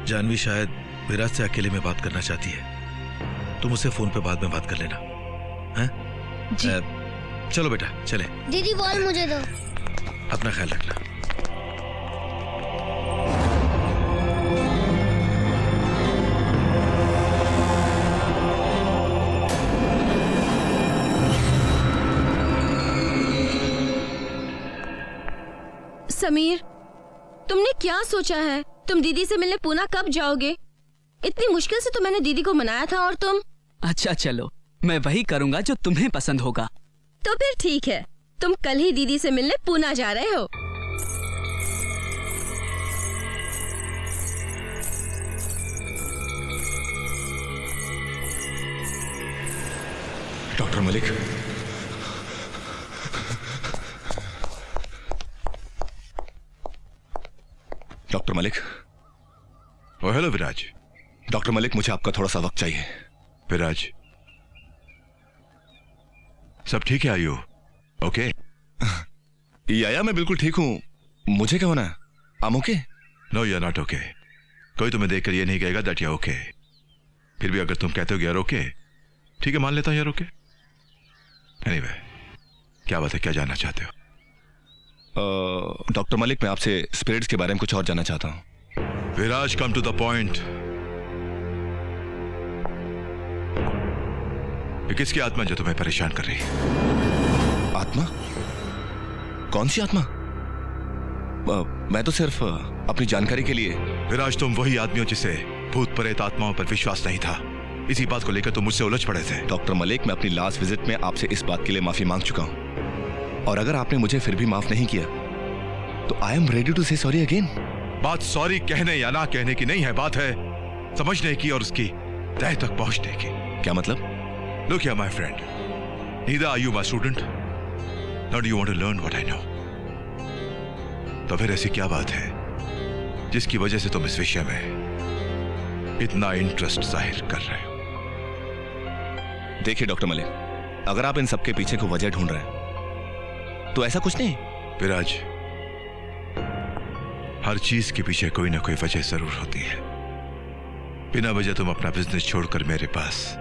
जानवी शायद विराज से अकेले में बात करना चाहती है, तुम उससे फोन पे बाद में बात कर लेना, हैं? चलो बेटा चले। दीदी बॉल मुझे दो। अपना ख्याल रखना। समीर, तुमने क्या सोचा है? तुम दीदी से मिलने पूना कब जाओगे? इतनी मुश्किल से तो मैंने दीदी को मनाया था और तुम। अच्छा चलो, मैं वही करूंगा जो तुम्हें पसंद होगा। तो फिर ठीक है, तुम कल ही दीदी से मिलने पूना जा रहे हो। Doctor Malik, doctor Malik. Oh hello Viraj. Doctor Malik, मुझे आपका थोड़ा सा वक्त चाहिए। विराज, सब ठीक है? आयु ओके? या मैं बिल्कुल ठीक हूँ। मुझे क्या होना है? I'm okay? No you are not okay. कोई तुम्हें देखकर ये नहीं कहेगा दैट यू आर ओके। फिर भी अगर तुम कहते हो यार ओके, ठीक है मान लेता हूँ यार ओके। एनीवे, क्या बात है, क्या जानना चाहते हो? डॉक्टर मलिक, मैं आपसे स्पिरिट्स के बारे में कुछ और जानना चाहता हूँ। विराज, कम टू द पॉइंट। ये किसकी आत्मा जो तुम्हें परेशान कर रही है? आत्मा? कौन सी आत्मा? मैं तो सिर्फ अपनी जानकारी के लिए। विराज, तुम वही आदमी हो जिसे भूत प्रेत आत्माओं पर विश्वास नहीं था। इसी बात को लेकर तुम मुझसे उलझ पड़े थे। डॉक्टर मलिक, मैं अपनी लास्ट विजिट में आपसे इस बात के लिए माफी मांग चुका हूं, और अगर आपने मुझे फिर भी माफ नहीं किया तो I am ready to say sorry again. बात सॉरी कहने या ना कहने की नहीं है, बात है समझने की और उसकी तह तक पहुंचने की। क्या मतलब? Look here, my friend. Neither are you my student, nor do you want to learn what I know. तो फिर ऐसी क्या बात है जिसकी वजह से तुम इस विषय में इतना इंटरेस्ट जाहिर कर रहे हो? देखिए डॉक्टर मलिक, अगर आप इन सबके पीछे को वजह ढूंढ रहे हैं तो ऐसा कुछ नहीं। विराज, हर चीज के पीछे कोई ना कोई वजह जरूर होती है। बिना वजह तुम अपना बिजनेस छोड़कर मेरे पास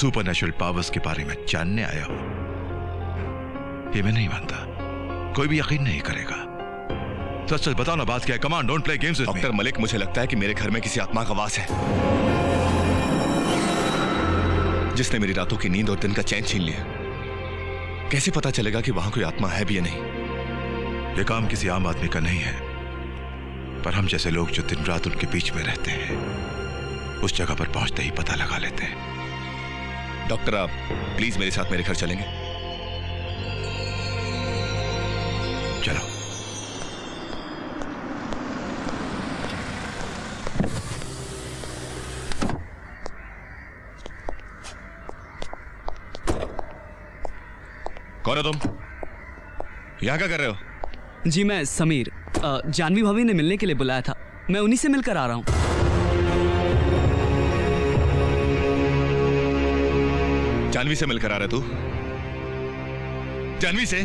सुपरनैचुरल पावर्स के बारे में जानने आया हो, ये मैं नहीं मानता। कोई भी यकीन नहीं करेगा। सच सच बताओ ना, बात क्या है? Come on, don't play games with me. Doctor Malik, मुझे लगता है कि मेरे घर में किसी आत्मा का वास है जिसने मेरी रातों की नींद और दिन का चैन छीन लिया। कैसे पता चलेगा कि वहां कोई आत्मा है भी या नहीं? ये काम किसी आम आदमी का नहीं है, पर हम जैसे लोग जो दिन रात उनके बीच में रहते हैं, उस जगह पर पहुंचते ही पता लगा लेते हैं। डॉक्टर, आप प्लीज मेरे साथ मेरे घर चलेंगे? चलो। कौन हो तुम? यहां क्या कर रहे हो? जी मैं समीर, जानवी भाभी ने मिलने के लिए बुलाया था, मैं उन्हीं से मिलकर आ रहा हूँ। जानवी से मिलकर आ रहा तू? जानवी से?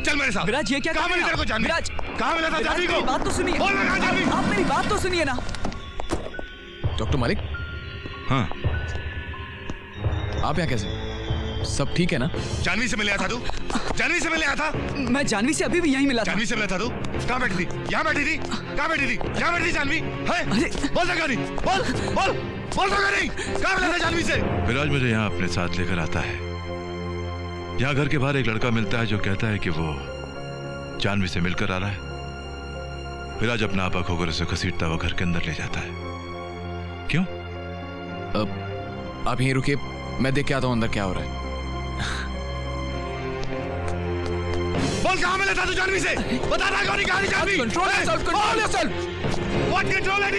चल मेरे साथ। विराज, ये क्या कहां मिली तेरे को जानवी? विराज, कहां मिला था जानवी को? बात तो सुनिए। बोल ना, जानवी। आप मेरी बात तो सुनिए ना। डॉक्टर मलिक, हाँ, आप यहाँ कैसे? सब ठीक है ना? जानवी से मिला था तू? जानवी से मिला था? मैं जानवी से अभी भी यहीं मिला था। जानवी से मिला था तू? कहाँ बैठी थी? यहाँ बैठी थी? कहाँ बैठी थी? यहाँ बैठी थी जानवी? है? बोल सका नहीं? बोल सका नहीं? कहाँ मिला था जानवी से? विराज मुझे यहाँ अपने साथ लेकर आता है यहां घर के बाहर एक लड़का मिलता है जो कहता है कि वो जानवी से मिलकर आ रहा है। विराज अपना आपा खोकर उसे घसीटता हुआ घर के अंदर ले जाता है। क्यों? आप यहीं रुकिए, मैं देख के आता हूं अंदर क्या हो रहा है। बोल कहां मिला था तू जानवी से? बता रहा कौन कहां Janvi? Control yourself. What control है?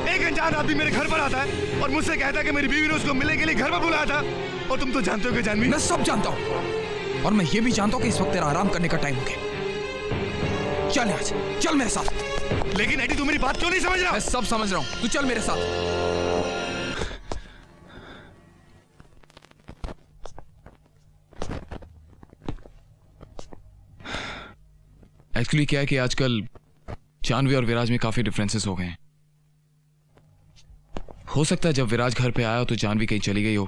एक अनजान आदमी मेरे घर पर आता है और मुझसे कहता है कि मेरी बीवी ने उसको मिलने के लिए घर पर बुलाया था। और तुम तो जानते हो कि जानवी। मैं सब जानता हूँ, और मैं ये भी जानता हूँ कि इस वक्त तेरा आराम करने का टाइम हो गया। चल आज, चल मेरे साथ। लेकिन एडी तू मेरी बात क्यों नहीं समझ रहा? मैं सब समझ रहा हूँ, तू चल मेरे साथ। एक्चुअली क्या है कि आजकल जानवी और विराज में काफी डिफरेंसेस हो गए हैं। हो सकता है जब विराज घर पे आया तो जानवी कहीं चली गई हो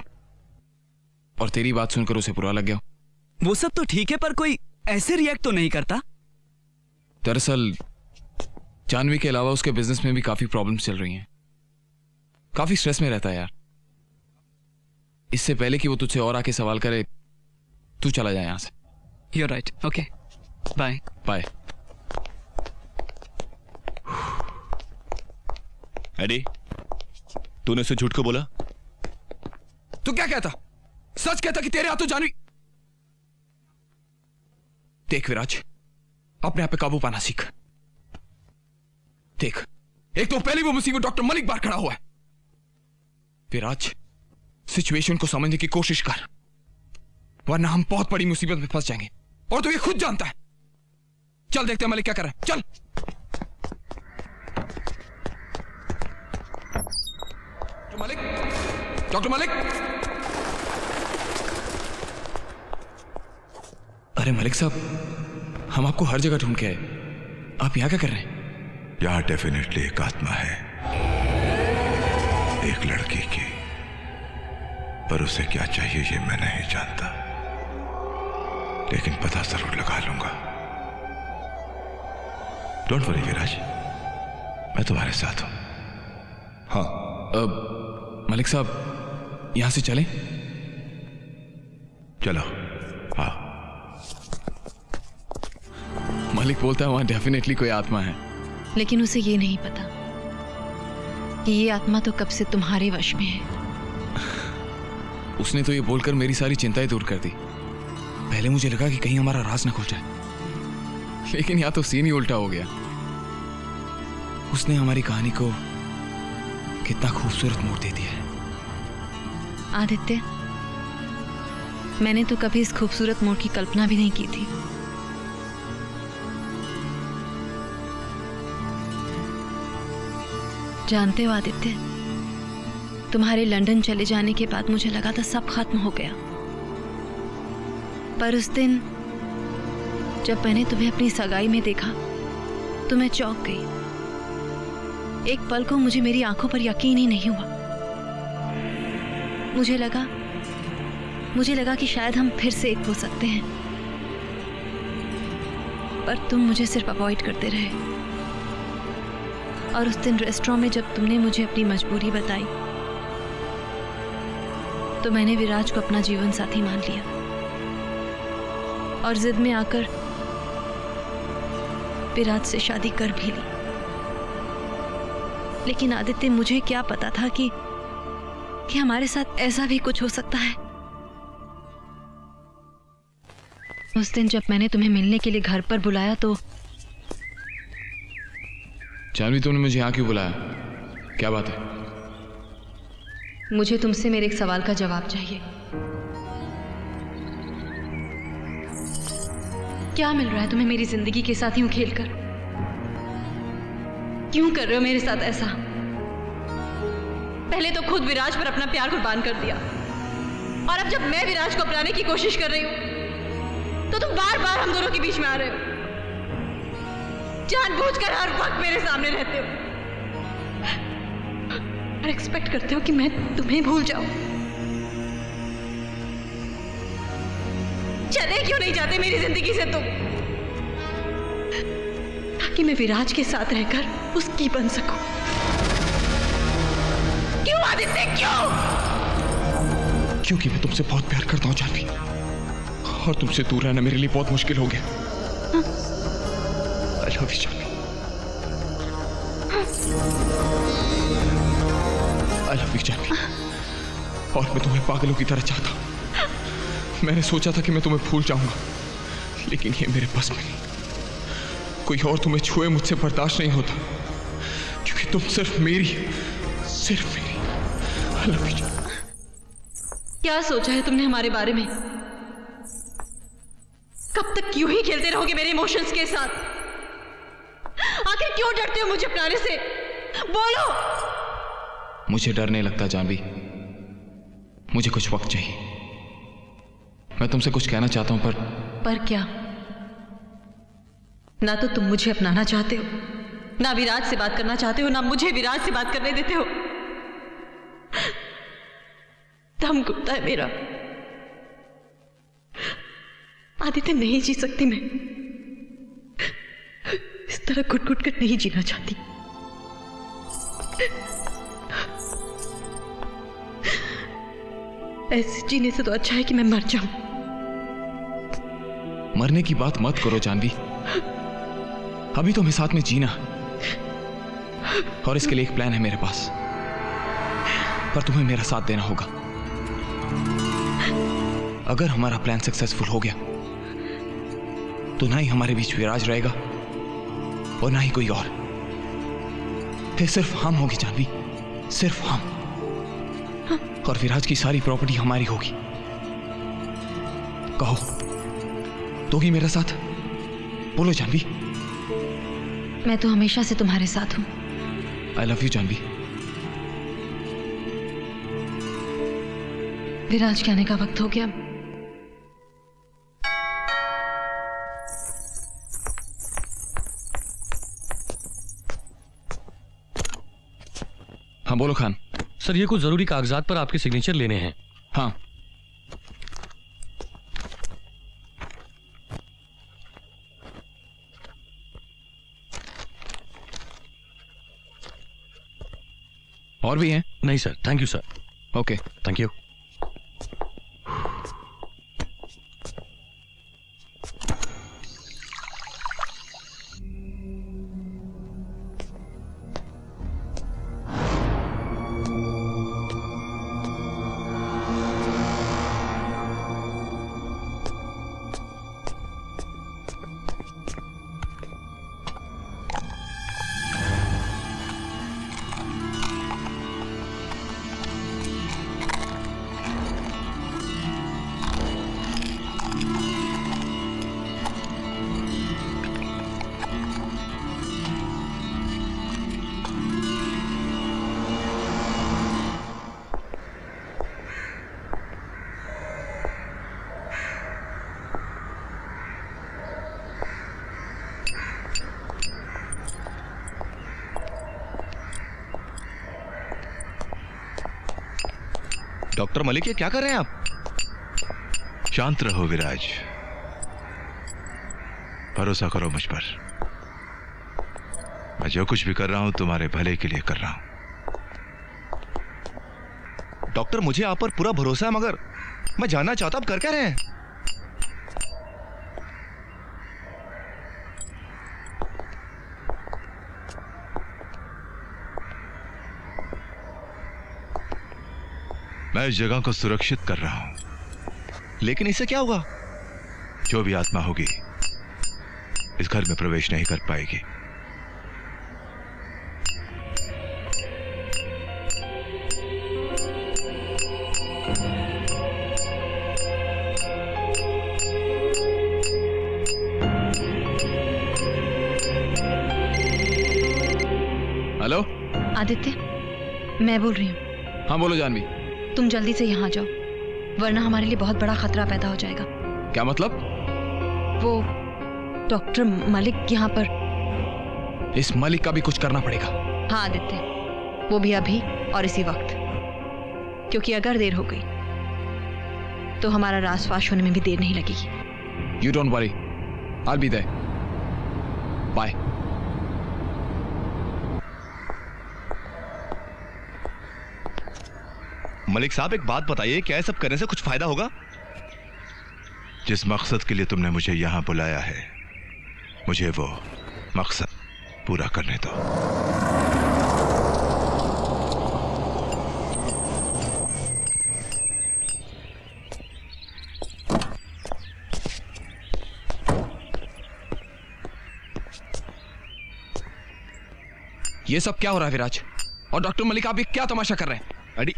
और तेरी बात सुनकर उसे बुरा लग गया। वो सब तो ठीक है, पर कोई ऐसे रिएक्ट तो नहीं करता। दरअसल जानवी के अलावा उसके बिजनेस में भी काफी प्रॉब्लम्स चल रही हैं। काफी स्ट्रेस में रहता है यार। इससे पहले कि वो तुझसे और आके सवाल करे, तू चला जाए यहां से। You're right. Okay. Bye. Bye. Eddie, तूने उसे झूठ को बोला? तू क्या कहता? सच कहता कि तेरे हाथों जानवी। देख विराज, अपने आप पे काबू पाना सीख। देख, एक तो पहले वो मुसीबत डॉक्टर मलिक बाहर खड़ा हुआ है। विराज, सिचुएशन को समझने की कोशिश कर, वरना हम बहुत बड़ी मुसीबत में फंस जाएंगे, और तू ये खुद जानता है। चल देखते हैं मलिक क्या कर रहा है। चल। मलिक, डॉक्टर मलिक। अरे मलिक साहब, हम आपको हर जगह ढूंढ के आए, आप यहां क्या कर रहे हैं? यहां डेफिनेटली एक आत्मा है, एक लड़की की, पर उसे क्या चाहिए ये मैं नहीं जानता, लेकिन पता जरूर लगा लूंगा। डोंट वरी विराज, मैं तुम्हारे साथ हूं। हाँ। मलिक साहब, यहां से चलें? चलो। हाँ। मलिक बोलता है वहां डेफिनेटली कोई आत्मा है, लेकिन उसे ये नहीं पता कि ये आत्मा तो कब से तुम्हारे वश में है। उसने तो ये बोलकर मेरी सारी चिंताएं दूर कर दी। पहले मुझे लगा कि कहीं हमारा राज न खुल जाए, लेकिन यहां तो सीन ही उल्टा हो गया। उसने हमारी कहानी को कितना खूबसूरत मोड़ दे दिया है। आदित्य, मैंने तो कभी इस खूबसूरत मोड़ की कल्पना भी नहीं की थी। जानते हो आदित्य, तुम्हारे लंदन चले जाने के बाद मुझे लगा था सब खत्म हो गया, पर उस दिन जब मैंने तुम्हें अपनी सगाई में देखा तो मैं चौंक गई। एक पल को मुझे मेरी आंखों पर यकीन ही नहीं हुआ। मुझे लगा कि शायद हम फिर से एक हो सकते हैं, पर तुम मुझे सिर्फ अवॉइड करते रहे। और उस दिन रेस्टोरेंट में जब तुमने मुझे अपनी मजबूरी बताई तो मैंने विराज को अपना जीवन साथी मान लिया, और जिद में आकर विराज से शादी कर भी ली। लेकिन आदित्य, मुझे क्या पता था कि हमारे साथ ऐसा भी कुछ हो सकता है। उस दिन जब मैंने तुम्हें मिलने के लिए घर पर बुलाया तो जानवी, तुमने मुझे यहाँ क्यों बुलाया? क्या बात है? मुझे तुमसे मेरे एक सवाल का जवाब चाहिए। क्या मिल रहा है तुम्हें मेरी जिंदगी के साथ यूं खेलकर? क्यों कर रहे हो मेरे साथ ऐसा? पहले तो खुद विराज पर अपना प्यार कुर्बान कर दिया, और अब जब मैं विराज को अपनाने की कोशिश कर रही हूं तो तुम बार बार हम दोनों के बीच में आ रहे हो। जानबूझकर हर वक्त मेरे सामने रहते हो और एक्सपेक्ट करते हो कि मैं तुम्हें भूल जाऊं। चले क्यों नहीं जाते मेरी जिंदगी से तुम, ताकि मैं विराज के साथ रहकर उसकी बन सकूं? क्यों आदित्य, क्यों? क्योंकि मैं तुमसे बहुत प्यार करता हूं जानवी, और तुमसे दूर रहना मेरे लिए बहुत मुश्किल हो गया। I love you Janvi. I love you Janvi. और मैं तुम्हें पागलों की तरह चाहता हूं। मैंने सोचा था कि मैं तुम्हें भूल जाऊंगा, लेकिन ये मेरे बस में नहीं। कोई और तुम्हें छुए मुझसे बर्दाश्त नहीं होता, क्योंकि तुम सिर्फ मेरी। आई लव यू। क्या सोचा है तुमने हमारे बारे में? कब तक यूं ही खेलते रहोगे मेरे इमोशंस के साथ? आखिर क्यों डरते हो मुझे अपनाने से? बोलो। मुझे डर नहीं लगता जानवी, मुझे कुछ वक्त चाहिए। मैं तुमसे कुछ कहना चाहता हूं, पर क्या? ना तो तुम मुझे अपनाना चाहते हो, ना विराज से बात करना चाहते हो, ना मुझे विराज से बात करने देते हो। दम घुटता है मेरा। आदित्य, नहीं जी सकती मैं। इस तरह घुट घुट कर नहीं जीना चाहती। ऐसे जीने से तो अच्छा है कि मैं मर जाऊं। मरने की बात मत करो जानवी, अभी तो हमें साथ में जीना, और इसके लिए एक प्लान है मेरे पास, पर तुम्हें मेरा साथ देना होगा। अगर हमारा प्लान सक्सेसफुल हो गया तो ना ही हमारे बीच विराज रहेगा और ना ही कोई और। फिर सिर्फ हम होंगे जानवी, सिर्फ हम। और विराज की सारी प्रॉपर्टी हमारी होगी। कहो, दोगी मेरा साथ? बोलो जानवी। मैं तो हमेशा से तुम्हारे साथ हूं। I love you Janvi. Viraj के आने का वक्त हो गया। हाँ बोलो खान। सर, ये कुछ जरूरी कागजात पर आपके सिग्नेचर लेने हैं। हाँ। और भी हैं? नहीं sir, thank you sir. Okay, thank you. Doctor Malik, ये क्या कर रहे हैं आप? शांत रहो विराज, भरोसा करो मुझ पर। मैं जो कुछ भी कर रहा हूं तुम्हारे भले के लिए कर रहा हूं। डॉक्टर, मुझे आप पर पूरा भरोसा है, मगर मैं जानना चाहता हूं आप कर क्या रहे हैं? मैं इस जगह को सुरक्षित कर रहा हूं। लेकिन इससे क्या होगा? जो भी आत्मा होगी इस घर में प्रवेश नहीं कर पाएगी। हेलो आदित्य, मैं बोल रही हूँ। हाँ बोलो जानवी। तुम जल्दी से यहाँ जाओ, वरना हमारे लिए बहुत बड़ा खतरा पैदा हो जाएगा। क्या मतलब? वो डॉक्टर मलिक यहाँ पर। इस मलिक का भी कुछ करना पड़ेगा। हाँ आदित्य, वो भी अभी और इसी वक्त, क्योंकि अगर देर हो गई तो हमारा राज फाश होने में भी देर नहीं लगेगी। You don't worry, I will be there. Bye. Malik साहब, एक बात बताइए, क्या ये सब करने से कुछ फायदा होगा? जिस मकसद के लिए तुमने मुझे यहां बुलाया है, मुझे वो मकसद पूरा करने दो। ये सब क्या हो रहा है विराज? और डॉक्टर मलिक, आप ये क्या तमाशा कर रहे हैं? एडी,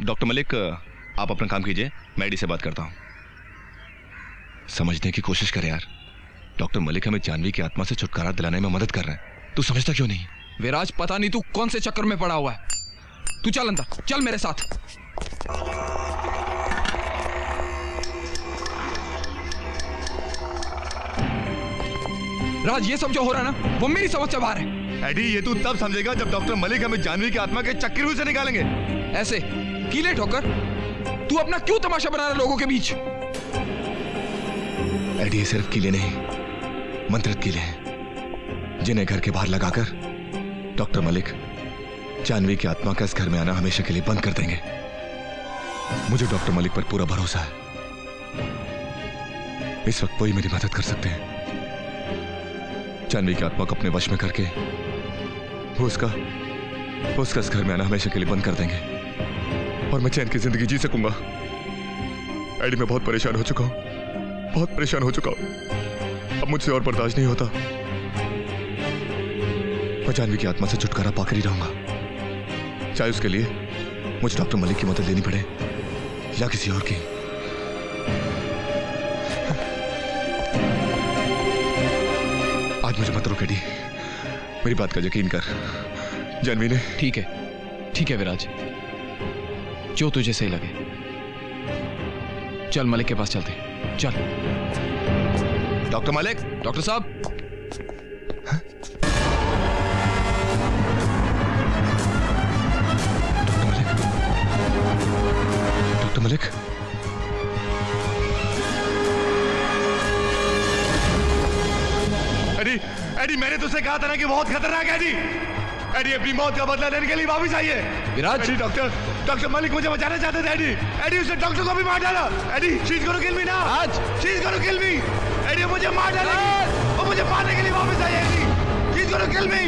डॉक्टर मलिक, आप अपना काम कीजिए, मैं एडी से बात करता हूं। समझने की कोशिश कर यार। डॉक्टर मलिक हमें जानवी की आत्मा से छुटकारा दिलाने में मदद कर रहे हैं। तू समझता क्यों नहीं? विराज, पता नहीं तू कौन से चक्कर में पड़ा हुआ है। तू चल अंदर, चल मेरे साथ। राज, ये सब जो हो रहा है ना, वो मेरी समझ से बाहर है। एडी, ये तू तब समझेगा जब डॉक्टर मलिक हमें जानवी की आत्मा के चक्रव्यूह से निकालेंगे। ऐसे कीले ठोकर तू अपना क्यों तमाशा बना रहा है लोगों के बीच? एडी, ये सिर्फ कीले नहीं, मंत्रित कीले हैं, जिन्हें घर के बाहर लगाकर डॉक्टर मलिक जानवी की आत्मा का इस घर में आना हमेशा के लिए बंद कर देंगे। मुझे डॉक्टर मलिक पर पूरा भरोसा है। इस वक्त वही मेरी मदद कर सकते हैं। जानवी की आत्मा को अपने वश में करके वो उसका इस घर में आना हमेशा के लिए बंद कर देंगे और मैं चैन की जिंदगी जी सकूंगा। एडी, मैं बहुत परेशान हो चुका हूं, बहुत परेशान हो चुका हूं। अब मुझसे और बर्दाश्त नहीं होता। मैं जानवी की आत्मा से छुटकारा पाकर ही रहूंगा, चाहे उसके लिए मुझे डॉक्टर मलिक की मदद लेनी पड़े या किसी और की। आज मुझे मत रोक एडी, मेरी बात का यकीन कर। जानवी ने ठीक है विराज, जो तुझे सही लगे। चल मलिक के पास चलते हैं, चल। डॉक्टर मलिक, डॉक्टर साहब। डॉक्टर मलिक, एडी, मैंने तुझसे कहा था ना कि बहुत खतरनाक है। एडी, अपनी मौत का बदला लेने के लिए वापस आइए। विराज, एडी, डॉक्टर मलिक मुझे बचाना चाहते थे। एडी, उसने डॉक्टर को भी मार डाला। एडी, शीज करो, किल मी ना। आज शीज करो, किल मी। एडी, मुझे मार डालेगी, वो मुझे मारने के लिए वापस आई। एडी, शीज करो, किल मी।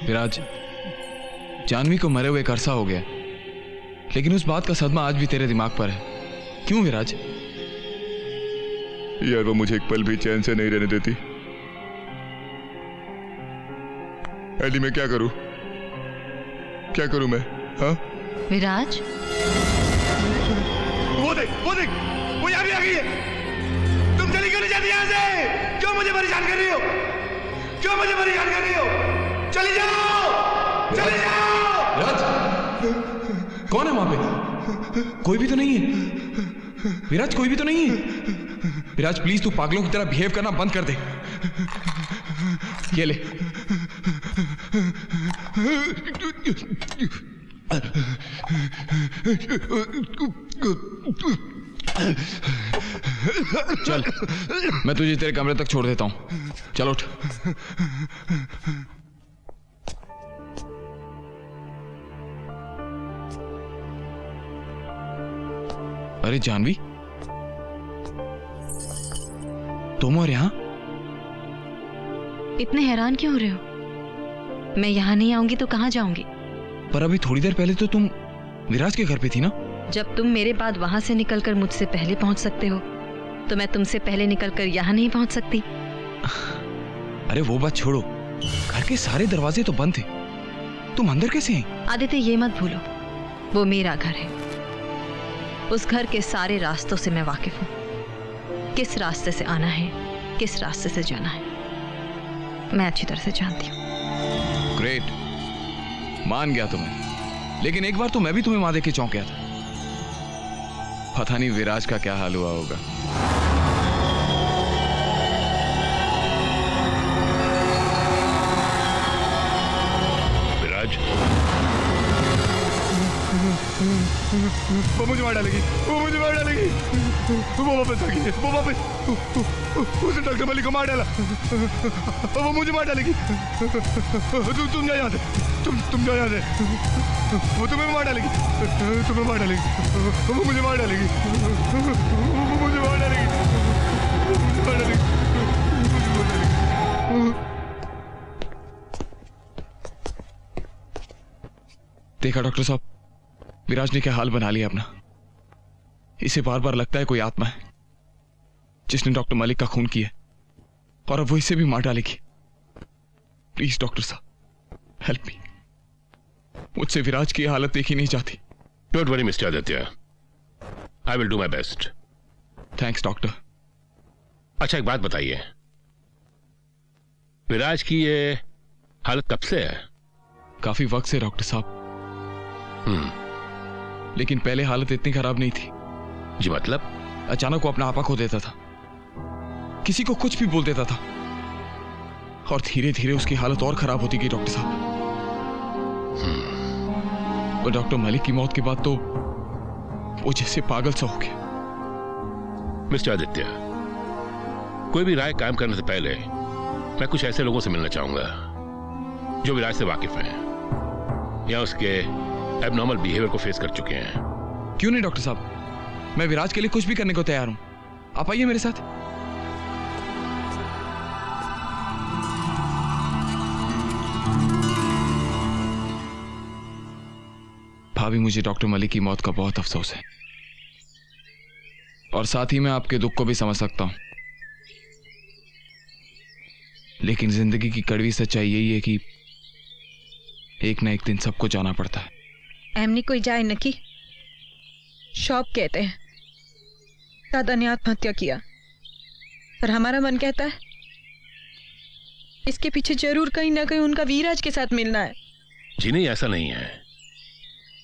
विराज, जानवी को मरे हुए एक अरसा हो गया, लेकिन उस बात का सदमा आज भी तेरे दिमाग पर है। क्यों विराज? यार, वो मुझे एक पल भी चैन से नहीं रहने देती। एडी, मैं क्या करूं मैं? हाँ विराज, वो देख, वो यहाँ भी आ गई है। तुम चली क्यों नहीं जाती यहाँ से? क्यों मुझे परेशान कर रही हो? चली जाओ। विराज, कौन है वहां पे? कोई भी तो नहीं है। विराज, कोई भी तो नहीं है। विराज, प्लीज तू पागलों की तरह बिहेव करना बंद कर दे। ये ले। चल, मैं तुझे तेरे कमरे तक छोड़ देता हूं। चल उठ। अरे जानवी, तुम और यहां? इतने हैरान क्यों हो रहे हो? मैं यहाँ नहीं आऊंगी तो कहाँ जाऊंगी? पर अभी थोड़ी देर पहले तो तुम विराज के घर पे थी ना? जब तुम मेरे बाद वहां से निकलकर मुझसे पहले पहुंच सकते हो, तो मैं तुमसे पहले निकलकर यहाँ नहीं पहुंच सकती? अरे वो बात छोड़ो, घर के सारे दरवाजे तो बंद थे, तुम अंदर कैसे आई? आदित्य, ये मत भूलो, वो मेरा घर है। उस घर के सारे रास्तों से मैं वाकिफ हूँ। किस रास्ते से आना है, किस रास्ते से जाना है, मैं अच्छी तरह से जानती हूँ। ग्रेट, मान गया तुम्हें। लेकिन एक बार तो मैं भी तुम्हें वहां देख के चौंक गया था। पता नहीं विराज का क्या हाल हुआ होगा। विराज, वो मुझे मार डालेगी, वो मुझे मार डालेगी। वो वापस आ गई, वो वापस, उसने डॉक्टर मलिक को मार डाला। वो मुझे मार डालेगी। तुम जाओ यहाँ से, तुम जाओ यहाँ से। वो तुम्हें मार डालेगी, तुम्हें मार डालेगी। वो मुझे मार डालेगी, वो मुझे मार डालेगी, मुझे मार डालेगी। देखा डॉक्टर साहब, विराज ने क्या हाल बना लिया अपना। इसे बार बार लगता है कोई आत्मा है जिसने डॉक्टर मलिक का खून किया और अब वो इसे भी मार डालेगी। प्लीज डॉक्टर साहब हेल्प मी, मुझसे विराज की हालत देखी नहीं जाती। Don't worry mister Aditya, I will do my best. Thanks doctor. अच्छा एक बात बताइए, विराज की ये हालत कब से है? काफी वक्त से डॉक्टर साहब, लेकिन पहले हालत इतनी खराब नहीं थी। जी मतलब? अचानक वो अपना आपा खो देता था, किसी को कुछ भी बोल देता था और धीरे धीरे उसकी हालत और खराब होती गई डॉक्टर साहब। और डॉक्टर मलिक की मौत के बाद तो वो जैसे पागल सा हो गया। मिस्टर आदित्य, कोई भी राय कायम करने से पहले मैं कुछ ऐसे लोगों से मिलना चाहूंगा जो विराज से वाकिफ हैं या उसके एबनॉर्मल बिहेवियर को फेस कर चुके हैं। क्यों नहीं डॉक्टर साहब, मैं विराज के लिए कुछ भी करने को तैयार हूं। आप आइए मेरे साथ। भाभी, मुझे डॉक्टर मलिक की मौत का बहुत अफसोस है और साथ ही मैं आपके दुख को भी समझ सकता हूं, लेकिन जिंदगी की कड़वी सच्चाई यही है कि एक ना एक दिन सबको जाना पड़ता है। एमनी कोई जाए न की शॉप कहते हैं दादा ने आत्महत्या किया, पर हमारा मन कहता है इसके पीछे जरूर कहीं ना कहीं उनका विराज के साथ मिलना है। जी नहीं, ऐसा नहीं है।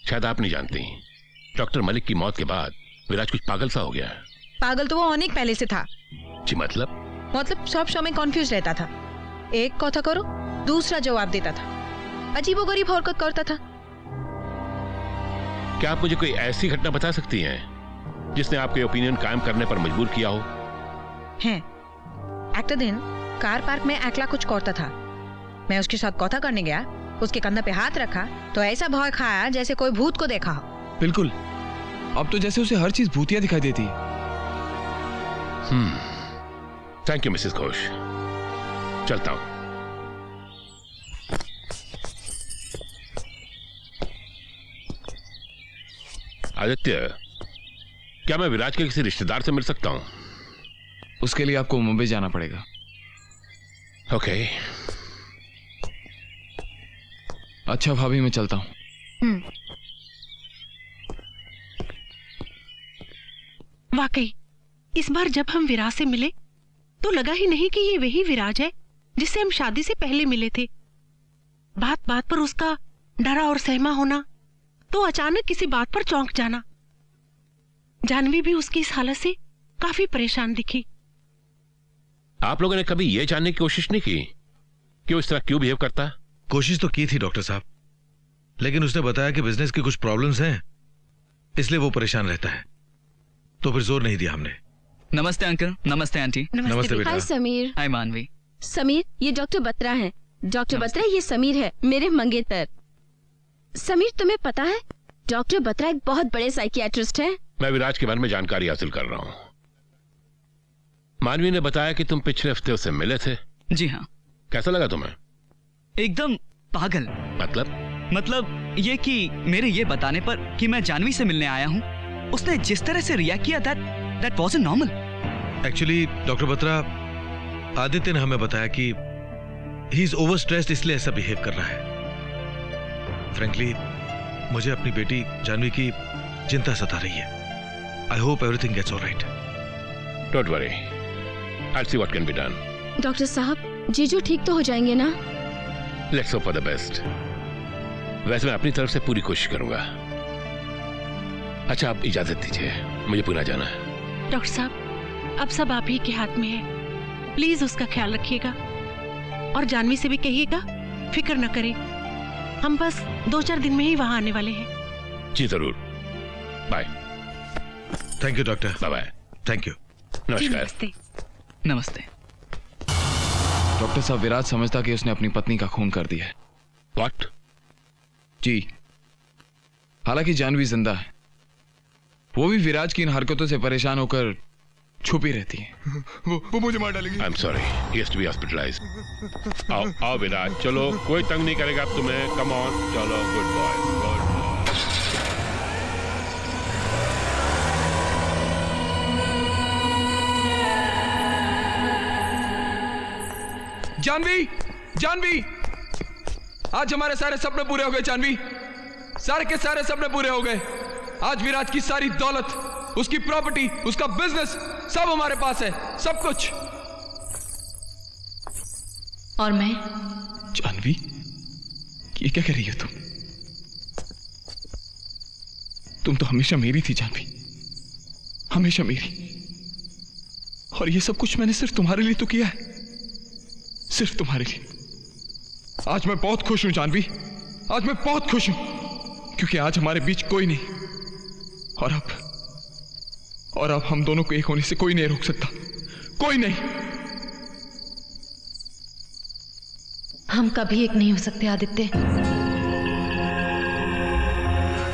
शायद आप नहीं जानती, डॉक्टर मलिक की मौत के बाद विराज कुछ पागल सा हो गया। पागल तो वो अनेक पहले से था। जी मतलब सब शो में कॉन्फ्यूज रहता था, एक कथा करो दूसरा जवाब देता था, अजीबोगरीब हरकत करता था। क्या आप मुझे कोई ऐसी घटना बता सकती हैं जिसने आपके ओपिनियन कायम करने पर मजबूर किया हो? हैं, एक दिन कार पार्क में एकला कुछ करता था। मैं उसके साथ कथा करने गया, उसके कंधे पे हाथ रखा तो ऐसा भय खाया जैसे कोई भूत को देखा हो। बिल्कुल, अब तो जैसे उसे हर चीज भूतिया दिखाई देती है। थैंक यू मिसेस घोष, चलता हूं। आदित्य, क्या मैं विराज के किसी रिश्तेदार से मिल सकता हूं? उसके लिए आपको मुंबई जाना पड़ेगा। ओके। अच्छा भाभी, मैं चलता हूं। वाकई इस बार जब हम विराज से मिले तो लगा ही नहीं कि ये वही विराज है जिससे हम शादी से पहले मिले थे। बात बात पर उसका डरा और सहमा होना, तो अचानक किसी बात पर चौंक जाना। जानवी भी उसकी इस हालत से काफी परेशान दिखी। आप लोगों ने कभी यह जानने की कोशिश नहीं की कि वो इस तरह क्यों बिहेव करता है? कोशिश तो की थी डॉक्टर साहब, लेकिन उसने बताया कि बिजनेस की कुछ प्रॉब्लम्स हैं, इसलिए वो परेशान रहता है, तो फिर जोर नहीं दिया हमने। नमस्ते अंकल। नमस्ते आंटी। नमस्ते बेटा। हाय समीर। हाय मानवी। समीर, ये डॉक्टर बत्रा हैं। डॉक्टर बत्रा, ये समीर है, मेरे मंगेतर। समीर, तुम्हें पता है डॉक्टर बत्रा एक बहुत बड़े साइकियाट्रिस्ट हैं। मैं विराज के बारे में जानकारी हासिल कर रहा हूं। मानवी ने बताया कि तुम पिछले हफ्ते उससे मिले थे। जी हाँ। कैसा लगा तुम्हें? एकदम पागल। मतलब ये कि मेरे ये बताने पर कि मैं जानवी से मिलने आया हूँ, उसने जिस तरह से रिएक्ट किया that wasn't normal. Actually doctor Batra, Aditya ने हमें बताया कि ही इज ओवर स्ट्रेस्ड, इसलिए ऐसा बिहेव कर रहा है। फ्रैंकली मुझे अपनी बेटी जानवी की चिंता सता रही है। I hope everything gets alright. Don't worry, I'll see what can be done. Doctor साहब, जीजू ठीक तो हो जाएंगे ना? Let's hope for the best. वैसे मैं अपनी तरफ से पूरी कोशिश करूंगा। अच्छा, आप इजाजत दीजिए, मुझे पुणे जाना है। डॉक्टर साहब, अब सब आप ही के हाथ में है। प्लीज उसका ख्याल रखिएगा और जानवी से भी कहिएगा फिक्र न करे। हम बस 2-4 दिन में ही वहां आने वाले हैं। जी जरूर। Bye. Thank you doctor. Bye bye. Thank you. नमस्कार। नमस्ते। डॉक्टर साहब, विराज समझता कि उसने अपनी पत्नी का खून कर दिया है। व्हाट? जी, हालांकि जानवी जिंदा है। वो भी विराज की इन हरकतों से परेशान होकर छुपी रहती है। वो मुझे मार डालेगी। I am sorry, he has to be hospitalised. आओ आओ विराज, चलो, कोई तंग नहीं करेगा अब तुम्हें। कम ऑन, चलो, good boy, good. Janvi, Janvi, आज हमारे सारे सपने पूरे हो गए। जानवी, सारे के सारे सपने पूरे हो गए। आज विराज की सारी दौलत, उसकी प्रॉपर्टी, उसका बिजनेस, सब हमारे पास है, सब कुछ। और मैं? जानवी, ये क्या कर रही हो तुम? तुम तो हमेशा मेरी थी जानवी, हमेशा मेरी। और ये सब कुछ मैंने सिर्फ तुम्हारे लिए तो किया है, सिर्फ तुम्हारे लिए। आज मैं बहुत खुश हूं जानवी, आज मैं बहुत खुश हूं, क्योंकि आज हमारे बीच कोई नहीं। और अब हम दोनों को एक होने से कोई नहीं रोक सकता, कोई नहीं। हम कभी एक नहीं हो सकते आदित्य,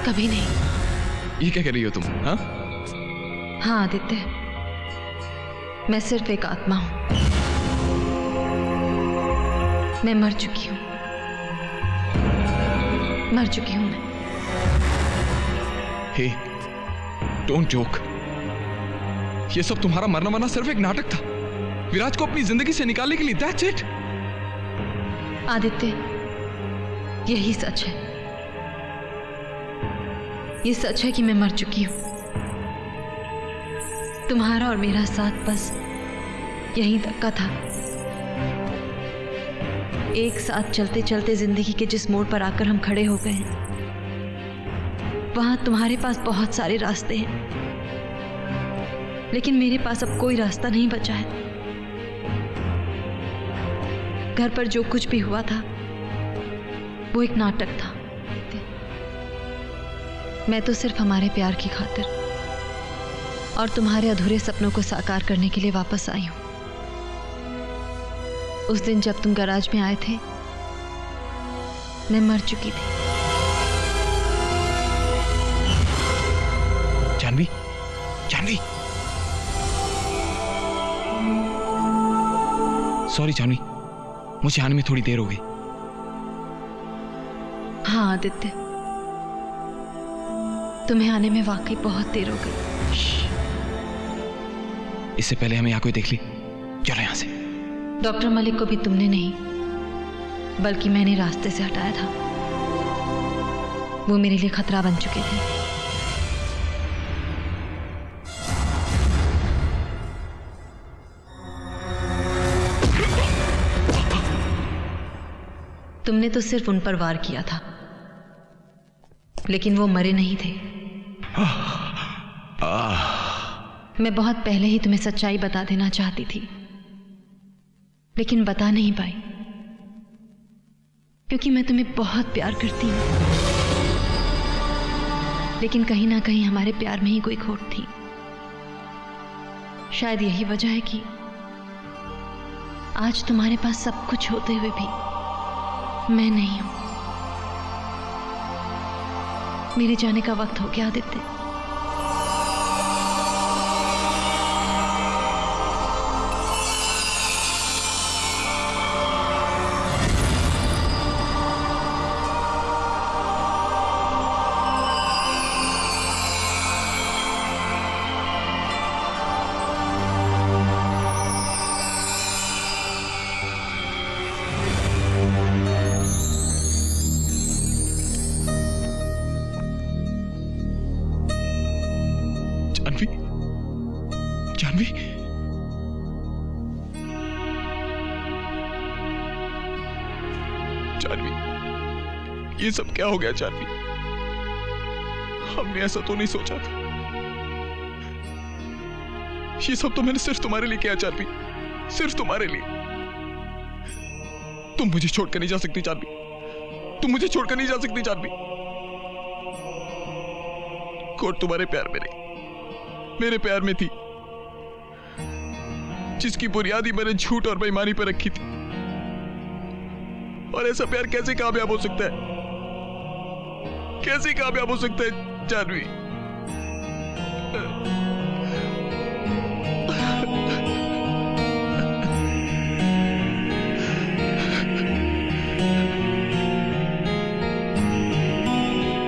कभी नहीं। ये क्या कर रही हो तुम? हाँ हाँ आदित्य, मैं सिर्फ एक आत्मा हूं। मैं मर चुकी हूं, मर चुकी हूं मैं। हे, डोंट जोक। ये सब तुम्हारा मरना मरना सिर्फ एक नाटक था, विराज को अपनी जिंदगी से निकालने के लिए। That's it. आदित्य, यही सच है। ये सच है कि मैं मर चुकी हूं। तुम्हारा और मेरा साथ बस यहीं तक का था। एक साथ चलते चलते जिंदगी के जिस मोड़ पर आकर हम खड़े हो गए हैं, वहां तुम्हारे पास बहुत सारे रास्ते हैं, लेकिन मेरे पास अब कोई रास्ता नहीं बचा है। घर पर जो कुछ भी हुआ था वो एक नाटक था। मैं तो सिर्फ हमारे प्यार की खातिर और तुम्हारे अधूरे सपनों को साकार करने के लिए वापस आई हूं। उस दिन जब तुम गैराज में आए थे, मैं मर चुकी थी। जानवी, जानवी, सॉरी जानवी, मुझे आने में थोड़ी देर हो गई। हाँ आदित्य, तुम्हें आने में वाकई बहुत देर हो गई। इससे पहले हमें यहाँ कोई देख ली। चलो यहाँ से। डॉक्टर मलिक को भी तुमने नहीं, बल्कि मैंने रास्ते से हटाया था। वो मेरे लिए खतरा बन चुके थे। तुमने तो सिर्फ उन पर वार किया था, लेकिन वो मरे नहीं थे। मैं बहुत पहले ही तुम्हें सच्चाई बता देना चाहती थी, लेकिन बता नहीं पाई, क्योंकि मैं तुम्हें बहुत प्यार करती हूं। लेकिन कहीं ना कहीं हमारे प्यार में ही कोई खोट थी। शायद यही वजह है कि आज तुम्हारे पास सब कुछ होते हुए भी मैं नहीं हूं। मेरे जाने का वक्त हो गया आदित्य। जानवी, जानवी, ये सब क्या हो गया जानवी? हमने ऐसा तो नहीं सोचा था। ये सब तो मैंने सिर्फ तुम्हारे लिए किया जानवी, सिर्फ तुम्हारे लिए। तुम मुझे छोड़कर नहीं जा सकती जानवी, तुम मुझे छोड़कर नहीं जा सकती जानवी। खोट तुम्हारे प्यार में नहीं, मेरे प्यार में थी, जिसकी बुनियादी मैंने झूठ और बेईमानी पर रखी थी। और ऐसा प्यार कैसे कामयाब हो सकता है, कैसे कामयाब हो सकता है जानवी?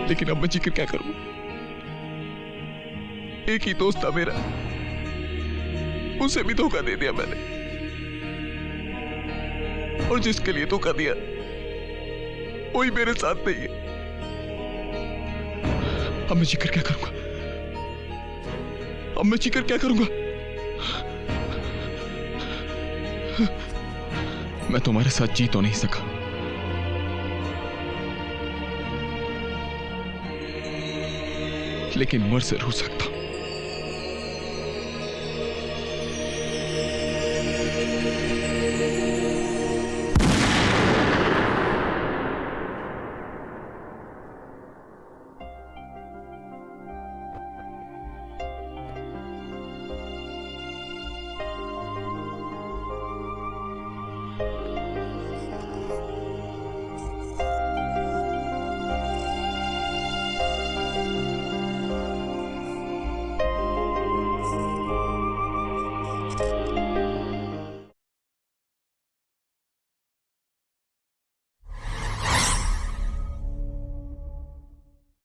लेकिन अब मैं जिक्र क्या करूं? एक ही दोस्त था मेरा, उसे भी धोखा दे दिया मैंने, और जिसके लिए धोखा दिया वही मेरे साथ नहीं है। अब मैं जिक्र क्या करूंगा? अब मैं जिक्र क्या करूंगा? मैं तुम्हारे साथ जी तो नहीं सका, लेकिन मर जरूर सकता हूं।